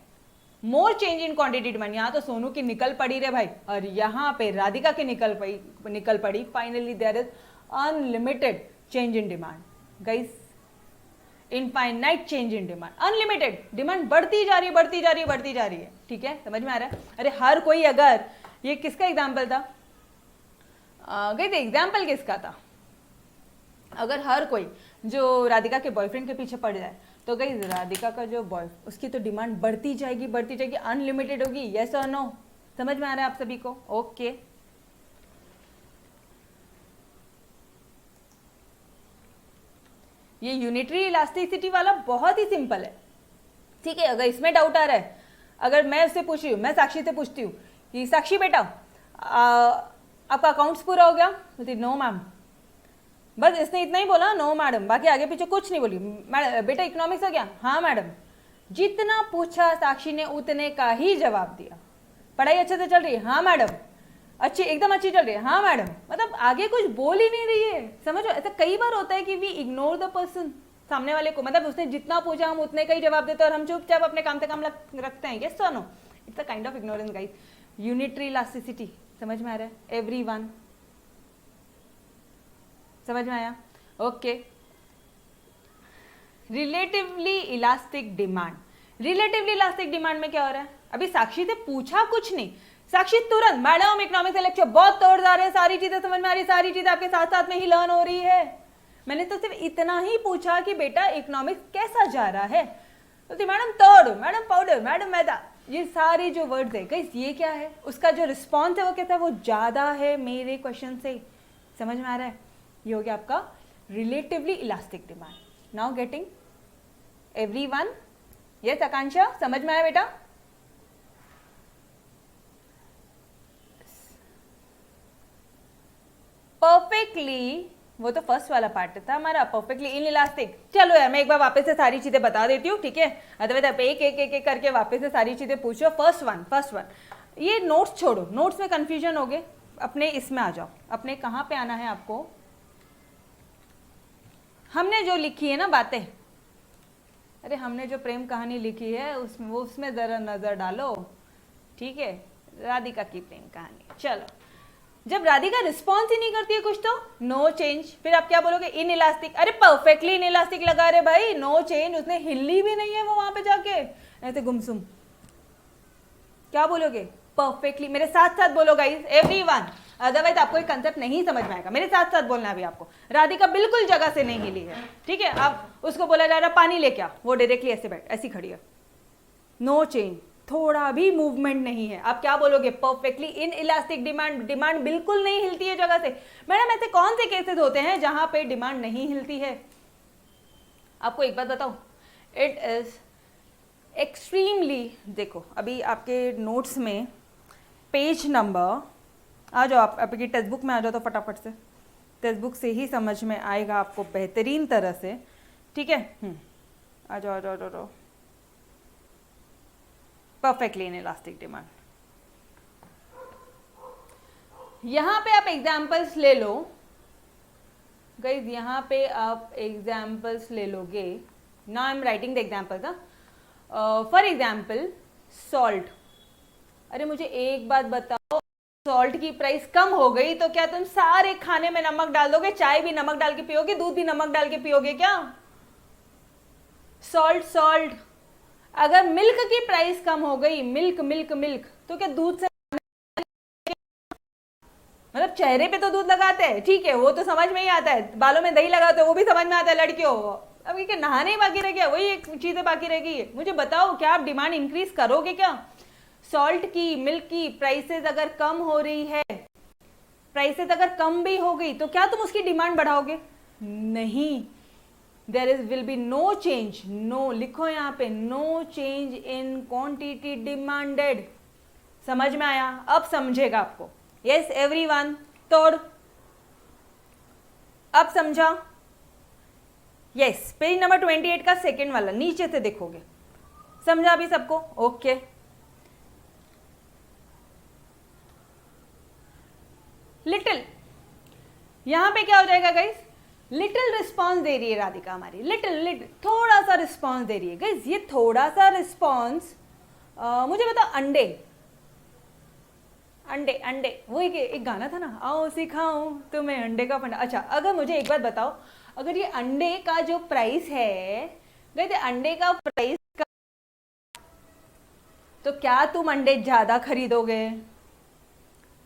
मोर चेंज इन क्वांटिटी डिमांड, यहाँ तो सोनू की निकल पड़ी रे भाई, और यहाँ पे राधिका की निकल पड़ी। Finally there is unlimited change in demand guys, infinite change in demand, unlimited demand बढ़ती जा रही है, ठीक है, समझ में आ रहा है? अरे हर कोई, अगर ये किसका एग्जाम्पल था गाइस, एग्जाम्पल किसका था, अगर हर कोई जो राधिका के बॉयफ्रेंड के पीछे पड़ जाए तो गाइस राधिका का जो उसकी तो डिमांड बढ़ती जाएगी, अनलिमिटेड होगी। यस और नो? समझ में आ रहा है आप सभी को? ओके ये यूनिटरी इलास्टिसिटी वाला बहुत ही सिंपल है, ठीक है। अगर इसमें डाउट आ रहा है, अगर मैं उससे पूछ रही हूँ, मैं साक्षी से पूछती हूँ कि साक्षी बेटा आपका अकाउंट्स पूरा हो गया, बोलती नो मैम, बस इसने इतना ही बोला, नो मैडम, बाकी आगे पीछे कुछ नहीं बोली। बेटा इकोनॉमिक्स हो गया? हाँ मैडम। जितना पूछा साक्षी ने उतने का ही जवाब दिया। पढ़ाई अच्छे से चल रही है? हाँ मैडम। अच्छी, एकदम अच्छी चल रही है? हाँ मैडम। मतलब आगे कुछ बोल ही नहीं रही है, समझो। ऐसा कई बार होता है कि वी इग्नोर द पर्सन, सामने वाले को, मतलब उसने जितना पूछा हम उतने का ही जवाब देते हैं और हम चुपचाप अपने काम से काम रखते हैं। यस और no? It's a kind of ignorance guys. Unitary elasticity समझ में आ रहा है? एवरीवन समझ में आया? Okay. Relatively elastic demand, relatively elastic demand में क्या हो रहा है, अभी साक्षी से पूछा कुछ नहीं, साक्षी तुरंत मैडम इकोनॉमिक्स का लेक्चर बहुत तोड़ जा रहे हैं, सारी चीजें समझ में आ रही, सारी चीजें आपके साथ साथ में ही लर्न हो रही है। मैंने तो सिर्फ इतना ही पूछा कि बेटा इकोनॉमिक्स कैसा जा रहा है, तो मैडम तोड़, मैडम पाउडर, मैडम मैदा, ये सारे जो वर्ड्स है गाइस, ये क्या है, उसका जो रिस्पॉन्स है वो कहता है वो ज्यादा है मेरे क्वेश्चन से। समझ में आ रहा है? ये हो गया आपका relatively elastic demand. Now getting everyone? Yes Akanksha, समझ में आया बेटा? परफेक्टली, वो तो फर्स्ट वाला पार्ट था हमारा, परफेक्टली इन इलास्टिक। चलो यार मैं एक बार वापस से सारी चीजें बता देती हूँ, ठीक है, अदरवाइज आप एक एक करके वापस से सारी चीजें पूछो। फर्स्ट वन, ये नोट्स छोड़ो, नोट्स में कंफ्यूजन हो गए, अपने इसमें आ जाओ। अपने कहाँ पे आना है आपको, हमने जो लिखी है ना बातें, अरे हमने जो प्रेम कहानी लिखी है उसमें जरा नजर डालो, ठीक है, राधिका की प्रेम कहानी। चलो जब राधिका रिस्पॉन्स ही नहीं करती है कुछ तो नो चेंज, फिर आप क्या बोलोगे? In elastic. अरे परफेक्टली इन इलास्टिक लगा रहे भाई, नो चेंज, उसने हिली भी नहीं है वो वहां पे जाके, ऐसे गुमसुम। क्या बोलोगे? परफेक्टली। मेरे साथ साथ बोलो गाइस, एवरीवन, अदरवाइज आपको एक कंसेप्ट नहीं समझ में आएगा। मेरे साथ साथ बोलना है अभी आपको। राधिका बिल्कुल जगह से नहीं हिली है, ठीक है। आप उसको बोला जा रहा पानी लेके आ, वो डायरेक्टली ऐसे बैठ ऐसी खड़ी है, नो चेंज, थोड़ा भी मूवमेंट नहीं है। आप क्या बोलोगे? Perfectly in elastic demand, demand बिल्कुल नहीं हिलती है जगह से। मैडम ऐसे कौन से केसेस होते हैं जहां पे डिमांड नहीं हिलती है? आपको एक बात बताओ, इट इज एक्सट्रीमली, देखो अभी आपके नोट्स में पेज नंबर, आ जाओ आप आपकी टेक्स्ट बुक में आ जाओ तो फटाफट से, टेक्स्ट बुक से ही समझ में आएगा आपको बेहतरीन तरह से, ठीक है। आ जाओ आ जाओ आ जाओ। परफेक्टली इन इलास्टिक डिमांड, यहां पे आप एग्जांपल्स ले लो गाइज, यहां पे आप एग्जांपल्स ले लोगे। Now I am writing the examples. For example salt. अरे मुझे एक बात बताओ, सॉल्ट की प्राइस कम हो गई तो क्या तुम सारे खाने में नमक डाल दोगे? चाय भी नमक डाल के पियोगे, दूध भी नमक डाल के पियोगे क्या? Salt salt. अगर मिल्क की प्राइस कम हो गई, मिल्क मिल्क मिल्क, तो क्या दूध से, मतलब चेहरे पे तो दूध लगाते हैं, ठीक है, वो तो समझ में ही आता है, बालों में दही लगाते हो वो भी समझ में आता है लड़कियों। अब ये नहाने ही बाकी रह गया, वही एक चीजें बाकी रह गई है। मुझे बताओ क्या आप डिमांड इंक्रीज करोगे क्या? सॉल्ट की, मिल्क की प्राइसेस अगर कम हो रही है, प्राइसेस अगर कम भी हो गई तो क्या तुम उसकी डिमांड बढ़ाओगे? नहीं। There is will be no change, no लिखो यहाँ पे, no change in quantity demanded. समझ में आया? अब समझेगा आपको। यस एवरीवन, तोड़, अब समझा? यस, पेज नंबर 28 का सेकेंड वाला नीचे से देखोगे। समझा अभी सबको? ओके। लिटिल, यहां पे क्या हो जाएगा गाइस? लिटिल रिस्पॉन्स दे रही है राधिका हमारी, लिटिल लिटिल, थोड़ा सा रिस्पॉन्स दे रही है गाइस। ये थोड़ा सा रिस्पॉन्स, मुझे बताओ, अंडे अंडे अंडे, वो एक गाना था ना, आओ सिखाऊं तुम्हें अंडे का फंडा। अच्छा, अगर मुझे एक बात बताओ, अगर ये अंडे का जो प्राइस है गाइस, अंडे का प्राइस का, तो क्या तुम अंडे ज्यादा खरीदोगे?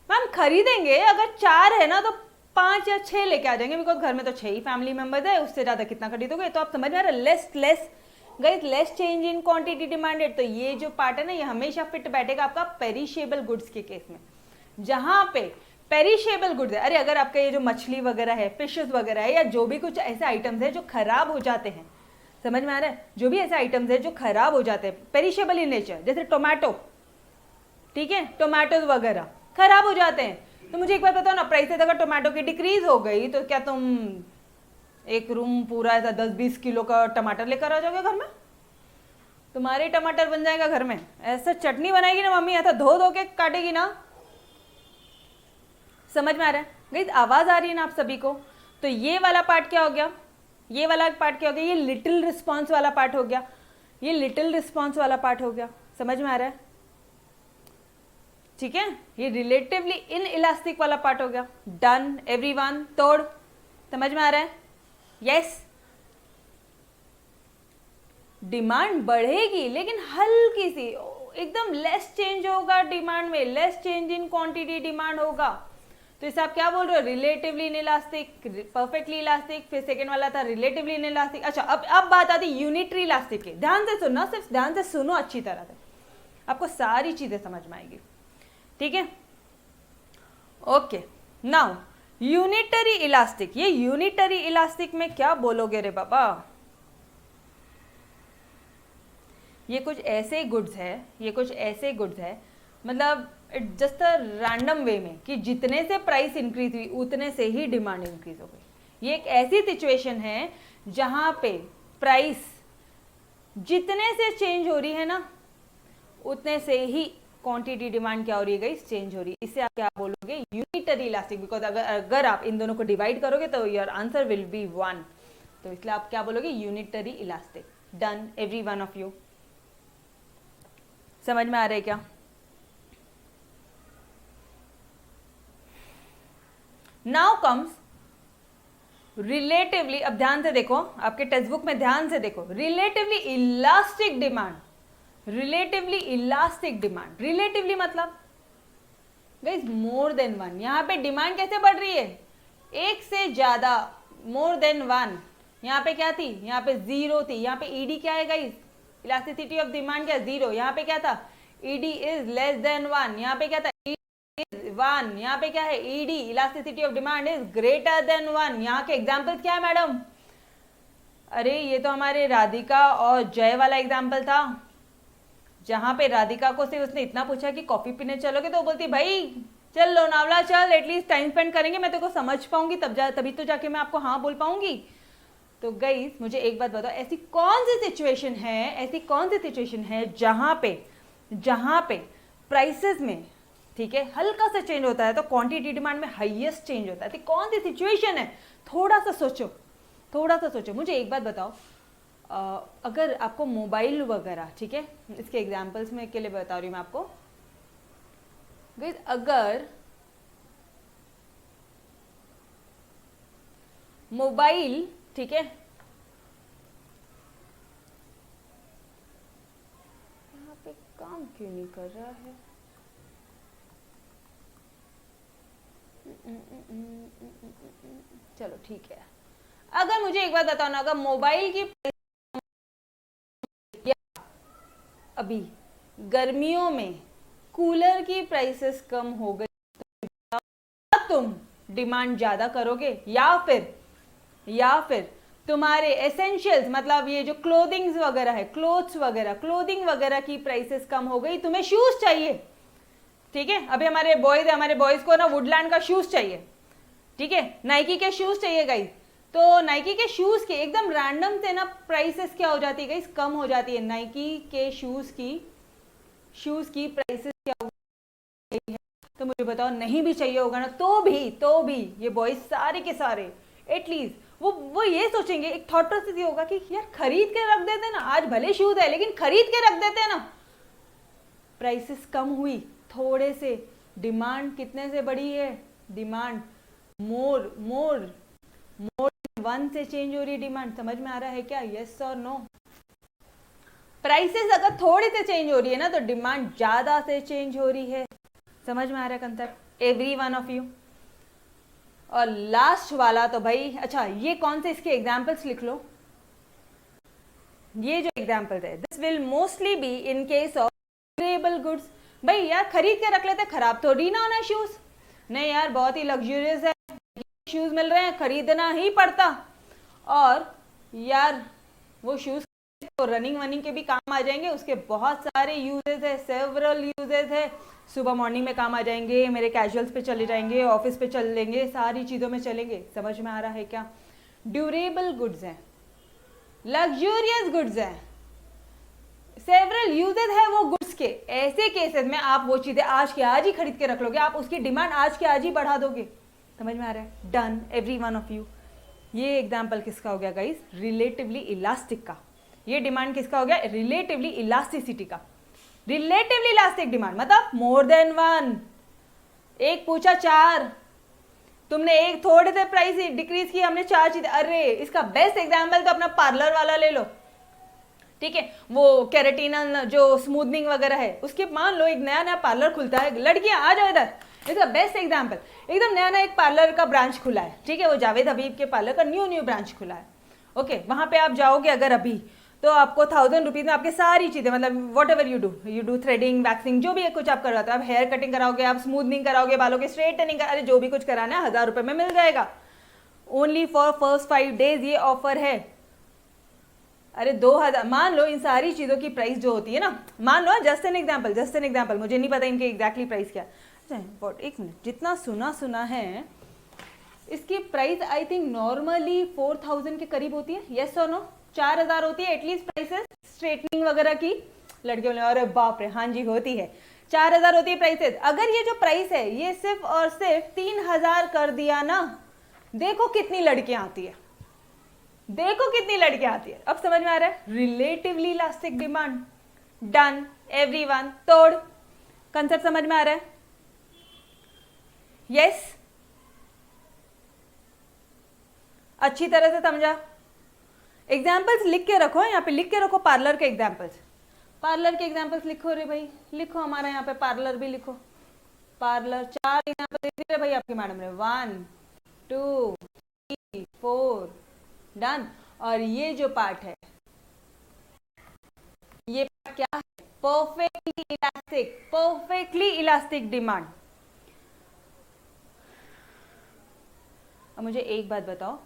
मैम खरीदेंगे, अगर 4 है ना तो 5 या 6 लेके आ जाएंगे, बिकॉज घर में तो 6 ही फैमिली मेंबर्स है, उससे ज्यादा कितना खरीदोगे? तो आप समझ में आ रहा है, less less guys, less change in quantity demanded. तो ये जो पार्ट है ना, ये हमेशा फिट बैठेगा आपका पेरिशेबल गुड्स के केस में, जहां पे पेरिशेबल गुड्स है। अरे अगर आपका ये जो मछली वगैरह है, फिशेस वगैरह है, या जो भी कुछ ऐसे आइटम्स है जो खराब हो जाते हैं, समझ में आ रहा है, जो भी ऐसे आइटम्स है जो खराब हो जाते हैं, पेरिशेबल इन नेचर, जैसे टोमेटो, ठीक है, टोमेटो वगैरह खराब हो जाते हैं। तो मुझे एक बात बताओ ना, प्राइसेस अगर टोमेटो की डिक्रीज हो गई तो क्या तुम एक रूम पूरा ऐसा 10-20 किलो का टमाटर लेकर आ जाओगे घर में? तुम्हारे टमाटर बन जाएगा घर में, ऐसा चटनी बनाएगी ना मम्मी, ऐसा धो धो के काटेगी ना। समझ में आ रहा है गाइस? आवाज आ रही है ना आप सभी को? तो ये वाला पार्ट क्या हो गया? ये वाला पार्ट क्या हो गया? ये लिटिल रिस्पॉन्स वाला पार्ट हो गया, ये लिटिल रिस्पॉन्स वाला पार्ट हो गया। समझ में आ रहा है? ठीक है, ये रिलेटिवली इन इलास्टिक वाला पार्ट हो गया। डन एवरीवन, तोड़, समझ में आ रहा है? यस, डिमांड बढ़ेगी लेकिन हल्की सी, एकदम लेस चेंज होगा डिमांड में, less change in quantity demand होगा। तो इसे आप क्या बोल रहे हो? Relatively in elastic, perfectly elastic, फिर सेकेंड वाला था रिलेटिवली इन इलास्टिक। अच्छा, अब बात आती है यूनिटरी इलास्टिक की। ध्यान से सुनना, सिर्फ ध्यान से सुनो अच्छी तरह से, आपको सारी चीजें समझ में आएगी, ठीक है? Okay, now unitary elastic. ये यूनिटरी इलास्टिक में क्या बोलोगे रे बाबा? ये कुछ ऐसे गुड्स है, ये कुछ ऐसे गुड्स है, मतलब इट जस्ट अ रैंडम वे में कि जितने से प्राइस इंक्रीज हुई उतने से ही डिमांड इंक्रीज हो गई। ये एक ऐसी सिचुएशन है जहां पे प्राइस जितने से चेंज हो रही है ना, उतने से ही क्वांटिटी डिमांड क्या हो रही है गाइस? चेंज हो रही है। इसे आप क्या बोलोगे? Unitary elastic. बिकॉज अगर आप इन दोनों को डिवाइड करोगे तो योर आंसर विल बी 1, तो इसलिए आप क्या बोलोगे? Unitary elastic. Done every one of you, समझ में आ रहा है क्या? नाउ कम्स रिलेटिवली, अब ध्यान से देखो, आपके टेक्स्ट बुक में ध्यान से देखो, relatively elastic demand, relatively elastic demand, relatively मतलब गाइस मोर देन वन। यहाँ पे डिमांड कैसे बढ़ रही है, एक से ज्यादा, मोर देन वन। यहाँ पे क्या थी, यहाँ पे जीरो थी, यहाँ पे ईडी क्या है गाइस, इलास्टिसिटी ऑफ डिमांड क्या, जीरो। यहाँ पे क्या था, ED is less than one. यहाँ पे क्या था, वन। यहाँ पे क्या है, ED elasticity of demand is greater than one. यहाँ के एग्जाम्पल्स क्या है मैडम, अरे ये तो हमारे राधिका और जय वाला एग्जाम्पल था, जहां पे राधिका को से उसने इतना पूछा कि कॉफी पीने चलोगे, तो बोलती भाई चल लोनावला चल, एटलीस्ट टाइम स्पेंड करेंगे, मैं तेरे को समझ पाऊंगी, तभी तो जाके मैं आपको हाँ बोल पाऊंगी। तो गाइस मुझे एक बात बताओ, ऐसी कौन सी सिचुएशन है, ऐसी कौन सी सिचुएशन है जहां पे प्राइसेस में, ठीक है, हल्का सा चेंज होता है तो क्वांटिटी डिमांड में हाईएस्ट चेंज होता है। तो कौन सी सिचुएशन है, थोड़ा सा सोचो, थोड़ा सा सोचो। मुझे एक बात बताओ, अगर आपको मोबाइल वगैरह, ठीक है, इसके एग्जांपल्स में के लिए बता रही हूँ मैं आपको गाइस, अगर मोबाइल, ठीक है, यहाँ पे काम क्यों नहीं कर रहा है, चलो ठीक है। अगर मुझे एक बात बताओ ना, अगर मोबाइल की अभी गर्मियों में कूलर की प्राइसेस कम हो गई, तो तुम डिमांड ज्यादा करोगे, या फिर तुम्हारे एसेंशियल्स, मतलब ये जो क्लोथिंग्स वगैरह है, क्लोथिंग वगैरह की प्राइसेस कम हो गई, तुम्हें शूज चाहिए, ठीक है, अभी हमारे बॉयज को ना वुडलैंड का शूज चाहिए, ठीक है, नाइकी के शूज चाहिए गाइस, तो नाइकी के शूज के एकदम रैंडम से ना प्राइसेस क्या हो जाती है गाइस, कम हो जाती है। नाइकी के शूज की प्राइसेस क्या हो गई है, तो मुझे बताओ, नहीं भी चाहिए होगा ना, तो भी ये बॉयज सारे के सारे एटलीस्ट वो ये सोचेंगे, एक थॉट प्रोसेस ये होगा कि यार खरीद के रख देते ना, आज भले शूज है लेकिन खरीद के रख देते ना। प्राइसेस कम हुई थोड़े से, डिमांड कितने से बढ़ी है, डिमांड मोर वन से चेंज हो रही है डिमांड। समझ में आ रहा है क्या, यस और नो? प्राइसेस अगर थोड़ी से चेंज हो रही है ना, तो डिमांड ज्यादा से चेंज हो रही है। समझ में आ रहा है concept, every one of you? और लास्ट वाला तो भाई, अच्छा ये कौन से, इसके एग्जाम्पल्स लिख लो। ये जो एग्जाम्पल है, this will mostly be in case of durable goods. भाई यार खरीद के रख लेते, खराब थोड़ी ना होना शूज, नहीं यार बहुत ही लग्जूरियस है, शूज मिल रहे हैं, खरीदना ही पड़ता। और यार वो शूज तो रनिंग वनिंग के भी काम आ जाएंगे, उसके बहुत सारे यूजेस है, सेवरल यूजेस है। सुबह मॉर्निंग में काम आ जाएंगे, मेरे कैजुअल्स पे चले जाएंगे, ऑफिस पे चल लेंगे, सारी चीजों में चलेंगे। समझ में आ रहा है क्या? ड्यूरेबल गुड्स हैं, लग्जूरियस गुड्स हैं, सेवरल यूजेस है वो गुड्स के। ऐसे केसेस में आप वो चीजें आज के आज ही खरीद के रख लोगे, आप उसकी डिमांड आज के आज ही बढ़ा दोगे। समझ में आ रहा है? Done, every one of you. ये एग्जाम्पल किसका हो गया गाइस? रिलेटिवली इलास्टिक का। ये डिमांड किसका हो गया? रिलेटिवली इलास्टिसिटी का। रिलेटिवली इलास्टिक डिमांड मतलब मोर देन वन। एक पूछा चार, तुमने एक थोड़े से प्राइस डिक्रीज की, हमने चार चीजें। अरे इसका बेस्ट एग्जाम्पल तो अपना पार्लर वाला ले लो, ठीक है, वो कैरेटिन जो स्मूथनिंग वगैरह है उसके, मान लो एक नया नया पार्लर खुलता है, लड़कियां आ जाओ इधर, इसका बेस्ट एग्जाम्पल, एकदम नया नया एक पार्लर का ब्रांच खुला है, ठीक है, वो जावेद हबीब के पार्लर का न्यू ब्रांच खुला है। ओके, वहां पे आप जाओगे अगर अभी, तो आपको 1000 रुपीज में आपकी सारी चीजें, मतलब what ever you do threading, waxing, जो भी कुछ आप करवाते हो, आप हेयर कटिंग कराओगे, आप स्मूथनिंग कराओगे, बालों के स्ट्रेटनिंग, अरे जो भी कुछ कराना है 1000 रुपए में मिल जाएगा। ओनली फॉर फर्स्ट 5 डेज ये ऑफर है। अरे 2000, मान लो इन सारी चीजों की प्राइस जो होती है ना, मान लो जस्ट एन एग्जाम्पल, मुझे नहीं पता इनके एग्जैक्टली प्राइस क्या। एक मिनट, जितना सुना है इसकी प्राइस आई थिंक नॉर्मली 4000 के करीब होती है, यस और नो? 4000 होती है एटलीस्ट प्राइसेस स्ट्रेटनिंग वगैरह की। लड़के बोले अरे बाप रे, हाँ जी होती है, 4000 होती है प्राइसेस। अगर ये जो प्राइस है ये सिर्फ और सिर्फ 3000 कर दिया ना, देखो कितनी लड़कियां आती है, देखो कितनी लड़कियां आती है। अब समझ में आ रहा है? Relatively elastic demand. Done, everyone, तोड़। कंसेप्ट समझ में आ रहा है? यस अच्छी तरह से समझा? एग्जाम्पल्स लिख के रखो, यहाँ पे लिख के रखो पार्लर के एग्जाम्पल्स। पार्लर के एग्जाम्पल्स लिखो रे भाई, लिखो, हमारे यहाँ पे पार्लर भी लिखो। पार्लर 4 एग्जाम्पल दे दिए भाई आपकी मैडम ने, 1 2 3 4 डन। और ये जो पार्ट है, ये पार्ट क्या है? Perfectly elastic demand. अब मुझे एक बात बताओ,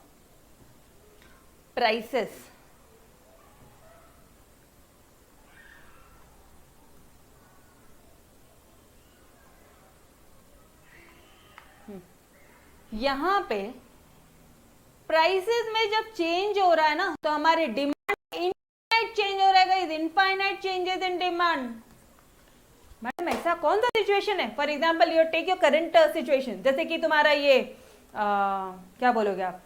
प्राइसेस यहां पे प्राइसेस में जब चेंज हो रहा है ना, तो हमारे डिमांड इनफाइनाइट चेंज हो रहा है, infinite changes in demand. Madam ऐसा कौन सा सिचुएशन है? For example you take your current situation, जैसे कि तुम्हारा ये क्या बोलोगे आप,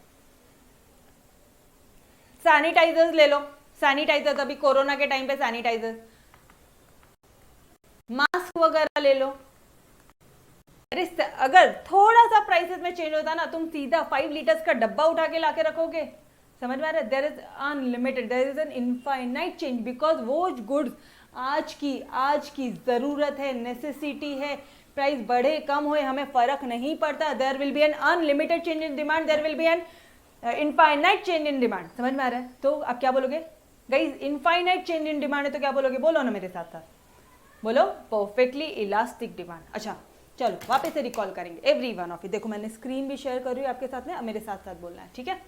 सैनिटाइजर्स ले लो। सैनिटाइजर्स, अभी कोरोना के टाइम पे सैनिटाइजर्स, मास्क वगैरह ले लो। अरे अगर थोड़ा सा प्राइसेस में चेंज होता ना, तुम सीधा 5 लीटर्स का डब्बा उठा के लाके रखोगे। समझ में आ रहा है? There is unlimited, there is an infinite change, because वो गुड्स आज की जरूरत है, नेसेसिटी है। प्राइस बढ़े कम होए हमें फर्क नहीं पड़ता। There will be an unlimited change in demand, there will be an infinite change in demand. समझ में आ रहा है? तो आप क्या बोलोगे guys? Infinite change in demand है तो क्या बोलोगे? बोलो ना मेरे साथ साथ, बोलो परफेक्टली इलास्टिक डिमांड। अच्छा चलो वापस से रिकॉल करेंगे एवरी वन ऑफ यू। देखो मैंने स्क्रीन भी शेयर कर रही हूँ आपके साथ में, अब मेरे साथ साथ बोलना है, ठीक है?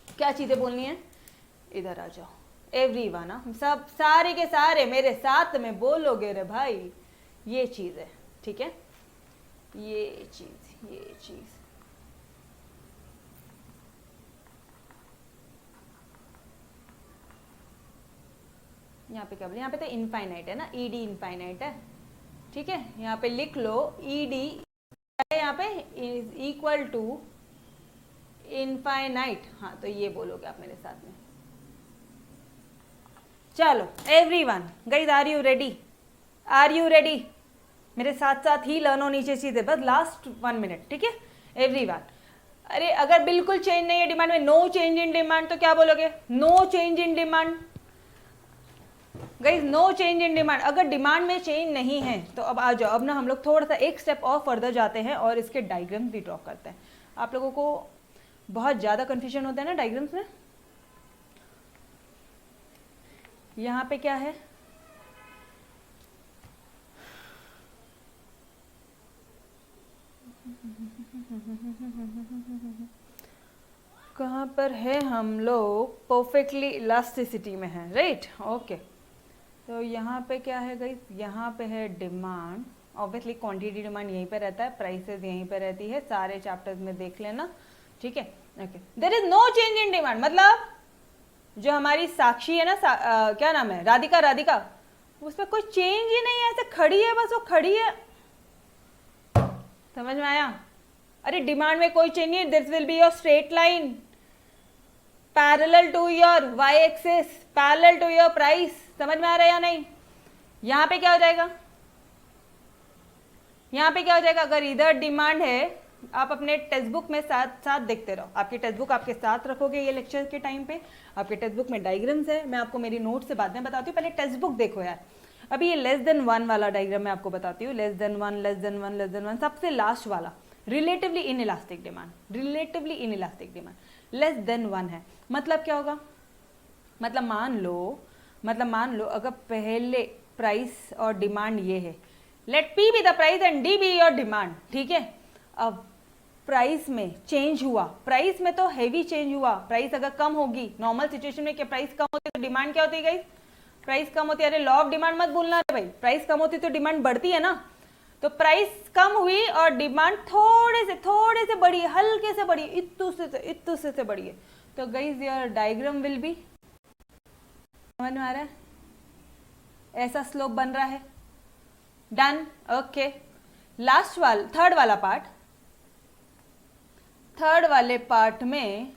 क्या चीजें बोलनी है? इधर आ जाओ एवरी वन, सब सारे के सारे मेरे साथ में बोलोगे रे भाई। ये चीज है, ठीक है? ये चीज यहाँ पे क्या बोले? यहाँ पे तो इनफाइनाइट है ना, ईडी इनफाइनाइट है, ठीक है? यहाँ पे लिख लो ईडी यहाँ पे इज इक्वल टू इनफाइनाइट। हाँ तो ये बोलोगे आप मेरे साथ में। चलो everyone guys, are you ready? Are you ready? मेरे साथ साथ ही लर्न होनी चाहिए चीजें, बस लास्ट 1 मिनट, ठीक है एवरीवन? अरे अगर बिल्कुल चेंज नहीं है डिमांड में, नो चेंज इन डिमांड, तो क्या बोलोगे? No change in demand guys, no change in demand. अगर डिमांड में चेंज नहीं है तो अब आ जाओ, अब ना हम लोग थोड़ा सा एक स्टेप और फर्दर जाते हैं और इसके डायग्राम्स भी ड्रॉ करते हैं। आप लोगों को बहुत ज़्यादा कंफ्यूजन होता है ना डायग्राम्स में। यहाँ पे क्या है? कहाँ पर है? हम लोग परफेक्टली इलास्टिसिटी में हैं, राइट? ओके तो यहाँ पे क्या है गाइस? यहाँ पे है डिमांड, ऑब्वियसली क्वांटिटी डिमांड यहीं पे रहता है, प्राइसेस यहीं पे रहती है, सारे चैप्टर्स में देख लेना, ठीक है? Okay, there is no change in demand, मतलब जो हमारी साक्षी है ना, क्या नाम है, राधिका, उसमें कोई चेंज ही नहीं है, ऐसे खड़ी है, बस वो खड़ी है। समझ में आया? अरे डिमांड में कोई चेंज नहीं, this will be your straight line parallel to your Y axis, parallel to your price. समझ में आ रहा है या नहीं? यहां पे क्या हो जाएगा? यहां पे क्या हो जाएगा? अगर इधर डिमांड है, आप अपने टेक्स्ट बुक में साथ साथ देखते रहो, आपकी टेक्स्ट बुक आपके साथ रखोगे ये लेक्चर के टाइम पे। आपके टेक्स्ट बुक में डायग्राम्स है, मैं आपको मेरी नोट से बाद में बताती हूँ, पहले टेक्स्ट बुक देखो यार। अभी ये लेस देन 1 वाला डायग्राम मैं आपको बताती हूँ, लेस देन वन, सबसे लास्ट वाला relatively in elastic demand, less than 1 है, मतलब क्या होगा? मतलब मान लो अगर पहले प्राइस और डिमांड ये है, let P be the price and D be your demand, ठीक है? अब प्राइस में चेंज हुआ, प्राइस में तो हैवी चेंज हुआ, प्राइस अगर कम होगी, नॉर्मल सिचुएशन में क्या प्राइस कम होती है तो डिमांड क्या होती है गाइस? प्राइस कम होती है। अरे लॉ ऑफ डिमांड मत भूलना रे भाई, प्राइस कम होती तो डिमांड बढ़ती है ना। तो प्राइस कम हुई और डिमांड थोड़े से बढ़ी, हल्के से बढ़ी, इत्तू से बढ़ी है, तो guys your diagram will be, समझ में आ रहा है? ऐसा स्लोप बन रहा है, डन, ओके। लास्ट वाला, थर्ड वाले पार्ट में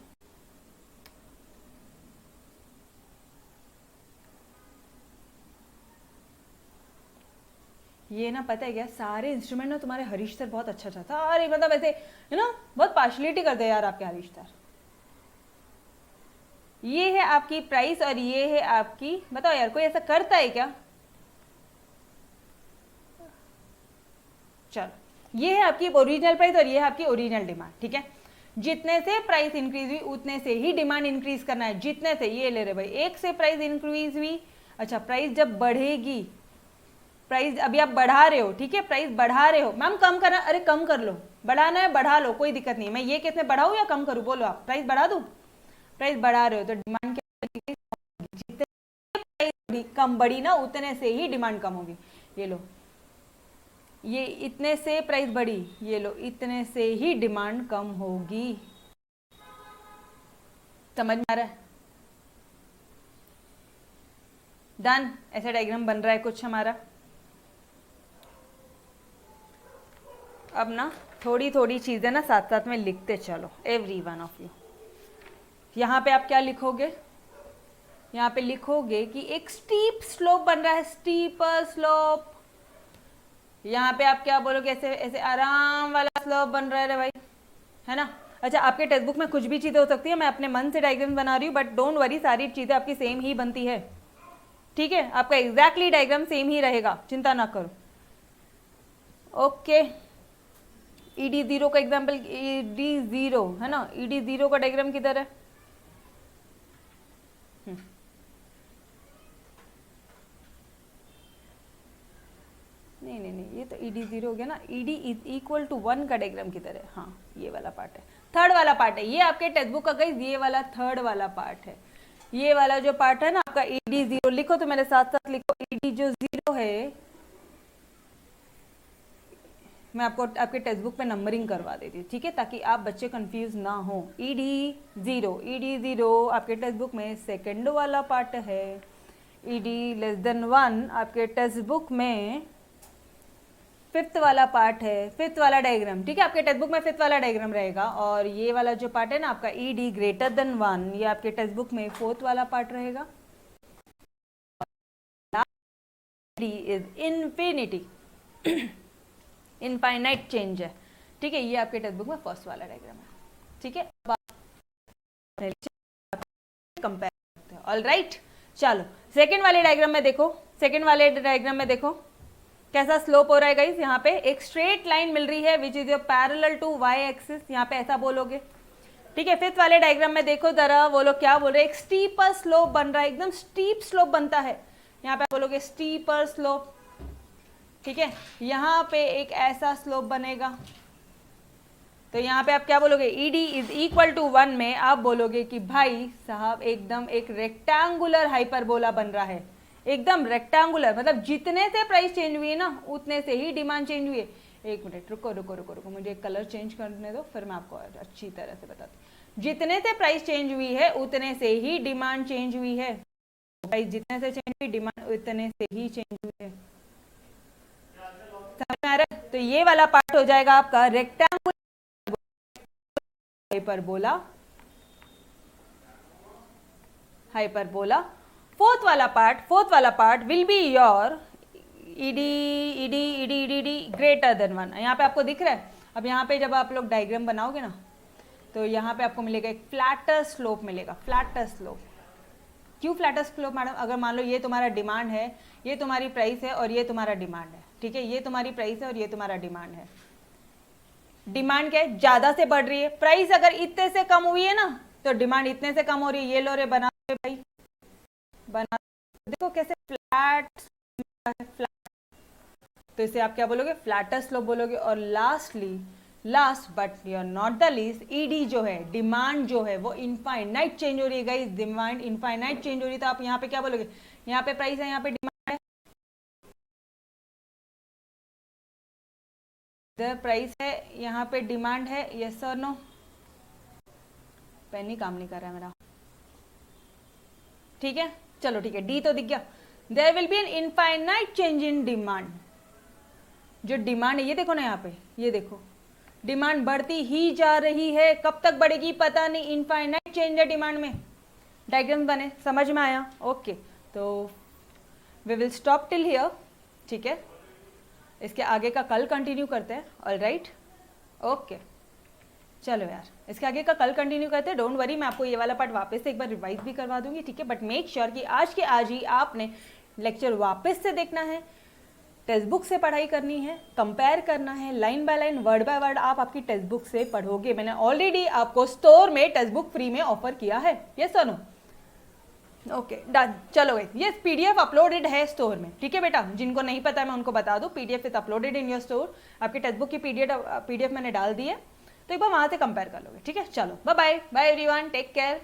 ये ना, पता है क्या, सारे इंस्ट्रूमेंट ना तुम्हारे हरीश सर बहुत अच्छा था, अरे मतलब ऐसे बहुत पार्शलिटी करते हैं यार आपके हरीश सर, ये है आपकी प्राइस और ये है आपकी, बताओ यार कोई ऐसा करता है क्या? चलो, ये है आपकी ओरिजिनल प्राइस और ये है आपकी ओरिजिनल डिमांड, ठीक है। जितने से प्राइस इंक्रीज हुई उतने से ही डिमांड इंक्रीज करना है, जितने से, ये ले रहे भाई, एक से प्राइस इंक्रीज हुई, अच्छा प्राइस जब बढ़ेगी, प्राइस अभी आप बढ़ा रहे हो, ठीक है, प्राइस बढ़ा रहे हो, मैम कम करना, अरे कम कर लो, बढ़ाना है बढ़ा लो, कोई दिक्कत नहीं। मैं ये कितने बढ़ाऊं या कम करूं, बोलो आप, प्राइस बढ़ा दूं? प्राइस बढ़ा रहे हो तो डिमांड क्या, जितने प्राइस कम बढ़ी ना उतने से ही डिमांड कम होगी। ये लो, ये इतने से प्राइस बढ़ी, ये लो इतने से ही डिमांड कम होगी। समझ में आ रहा है? डन, ऐसा डायग्राम बन रहा है कुछ हमारा। अब ना थोड़ी थोड़ी चीजें ना साथ साथ में लिखते चलो, एवरी वन ऑफ यू। यहाँ पे आप क्या लिखोगे, यहाँ पे लिखोगे कि एक स्टीप स्लोप बन रहा है, स्टीपर स्लोप। यहाँ पे आप क्या बोलोगे, ऐसे ऐसे आराम वाला स्लोप बन रहा है रे भाई, है ना। अच्छा, आपके टेक्स्ट बुक में कुछ भी चीजें हो सकती है, मैं अपने मन से डायग्राम बना रही हूँ, बट डोंट वरी, सारी चीजें आपकी सेम ही बनती है, ठीक है। आपका एग्जैक्टली डायग्राम सेम ही रहेगा, चिंता ना करो। ओके, ईडी जीरो का एग्जाम्पल, ईडी जीरो है ना, ईडी जीरो का डायग्राम किधर है? नहीं नहीं नहीं, ये तो ईडी जीरो हो गया ना, ईडी इज इक्वल टू 1 का डायग्राम किधर है? हाँ, ये वाला पार्ट है, थर्ड वाला पार्ट है, ये आपके टेक्स्ट बुक का गाइस, ये वाला थर्ड वाला पार्ट है। ये वाला जो पार्ट है ना आपका, ईडी जीरो लिखो तो मेरे साथ साथ लिखो, ईडी जो जीरो है, मैं आपको आपके टेक्स्ट बुक पे नंबरिंग करवा देती हूँ, ठीक है, ताकि आप बच्चे कंफ्यूज ना हो। ईडी जीरो आपके टेक्स्ट बुक में सेकंड वाला पार्ट है, ईडी लेस देन 1 आपके टेक्स्ट बुक में फिफ्थ वाला पार्ट है, फिफ्थ वाला डायग्राम, ठीक है, आपके टेक्स्ट बुक में फिफ्थ वाला डायग्राम रहेगा। और ये वाला जो पार्ट है ना आपका, ईडी ग्रेटर देन 1, ये आपके टेक्स्ट बुक में फोर्थ वाला पार्ट रहेगा। ED is infinity, infinite change है, ठीक है, ये आपके टेक्स्ट बुक में फर्स्ट वाला डायग्राम है, ठीक है। अब कंपेयर करते हैं, ऑलराइट। चलो सेकंड वाले डायग्राम में देखो, सेकंड वाले डायग्राम में देखो कैसा स्लोप हो रहा है गाइस। यहाँ पे एक स्ट्रेट लाइन मिल रही है which is your parallel to Y axis, यहाँ पे ऐसा बोलोगे, ठीक है। फिफ्थ वाले डायग्राम में देखो जरा, वो लोग क्या बोल रहे हैं, एक स्टीपर स्लोप बन रहा है, एकदम स्टीप स्लोप बनता है, यहाँ पे बोलोगे स्टीपर स्लोप, ठीक है। यहाँ पे एक ऐसा स्लोप बनेगा, तो यहाँ पे आप क्या बोलोगे, ईडी इज इक्वल टू 1 में आप बोलोगे कि भाई साहब एकदम एक रेक्टेंगुलर हाइपरबोला बन रहा है, एकदम रेक्टेंगुलर, मतलब जितने से प्राइस चेंज हुई है ना उतने से ही डिमांड चेंज हुई है। एक मिनट रुको रुको रुको रुको, मुझे कलर चेंज करने दो, फिर मैं आपको अच्छी तरह से बताती हूँ। जितने से प्राइस चेंज हुई है उतने से ही डिमांड चेंज हुई है, प्राइस जितने से चेंज हुई डिमांड उतने से ही चेंज हुई है, समझ में आ रहा है? तो ये वाला पार्ट हो जाएगा आपका रेक्टेंगुलर हाइपरबोला, हाइपरबोला। फोर्थ वाला part will be your ED greater than 1, यहाँ पे आपको दिख रहा है। अब यहाँ पे जब आप लोग डायग्राम बनाओगे ना तो यहाँ पे आपको मिलेगा एक फ्लैटर स्लोप मिलेगा, फ्लैटर स्लोप। क्यों फ्लैटर स्लोप मैडम? अगर मान लो ये तुम्हारा डिमांड है, ये तुम्हारी प्राइस है और ये तुम्हारा डिमांड है, ठीक है, ये तुम्हारी प्राइस है और ये तुम्हारा डिमांड है। डिमांड क्या है, ज्यादा से बढ़ रही है, प्राइस अगर इतने से कम हुई है ना तो डिमांड इतने से कम हो रही है। ये लो रे बना भाई, बना, देखो कैसे फ्लैट, तो इसे आप क्या बोलोगे, फ्लैटर स्लोप बोलोगे। और last but you are not the least, ED जो है, डिमांड जो है वो इनफाइनाइट चेंज हो रही है गाइस, डिमांड इनफाइनाइट चेंज हो रही है, तो आप यहाँ पे क्या बोलोगे, यहाँ पे प्राइस है, यहाँ पे डिमांड है, इधर प्राइस है, यहाँ पे डिमांड है, यस और नो? पेन ही काम नहीं कर रहा है मेरा, ठीक है, चलो ठीक है, डी तो दिख गया। There will be an infinite change in demand, जो डिमांड है ये देखो ना, यहाँ पे ये देखो, डिमांड बढ़ती ही जा रही है, कब तक बढ़ेगी पता नहीं, इनफाइनाइट चेंज है डिमांड में। डायग्राम बने, समझ में आया? ओके, तो we will stop till here, ठीक है, इसके आगे का कल कंटिन्यू करते हैं, ऑलराइट, ओके। चलो यार, इसके आगे का कल कंटिन्यू करते हैं। डोंट वरी, मैं आपको ये वाला पार्ट वापस से एक बार रिवाइज भी करवा दूंगी, ठीक है। बट मेक श्योर कि आज के आज ही आपने लेक्चर वापस से देखना है, टेक्स्ट बुक से पढ़ाई करनी है, कंपेयर करना है, line by line, word by word आप आपकी टेक्स्ट बुक से पढ़ोगे। मैंने ऑलरेडी आपको स्टोर में टेक्स्ट बुक फ्री में ऑफर किया है, यस और नो? Okay done. चलो ये पीडीएफ अपलोडेड है स्टोर में, ठीक है बेटा। जिनको नहीं पता मैं उनको बता दूं, PDF is uploaded in your store. आपकी टेक्स्ट बुक की पीडीएफ मैंने डाल दी है, तो एक बार वहां से कंपेयर कर लोगे, ठीक है। चलो bye bye bye everyone, take care.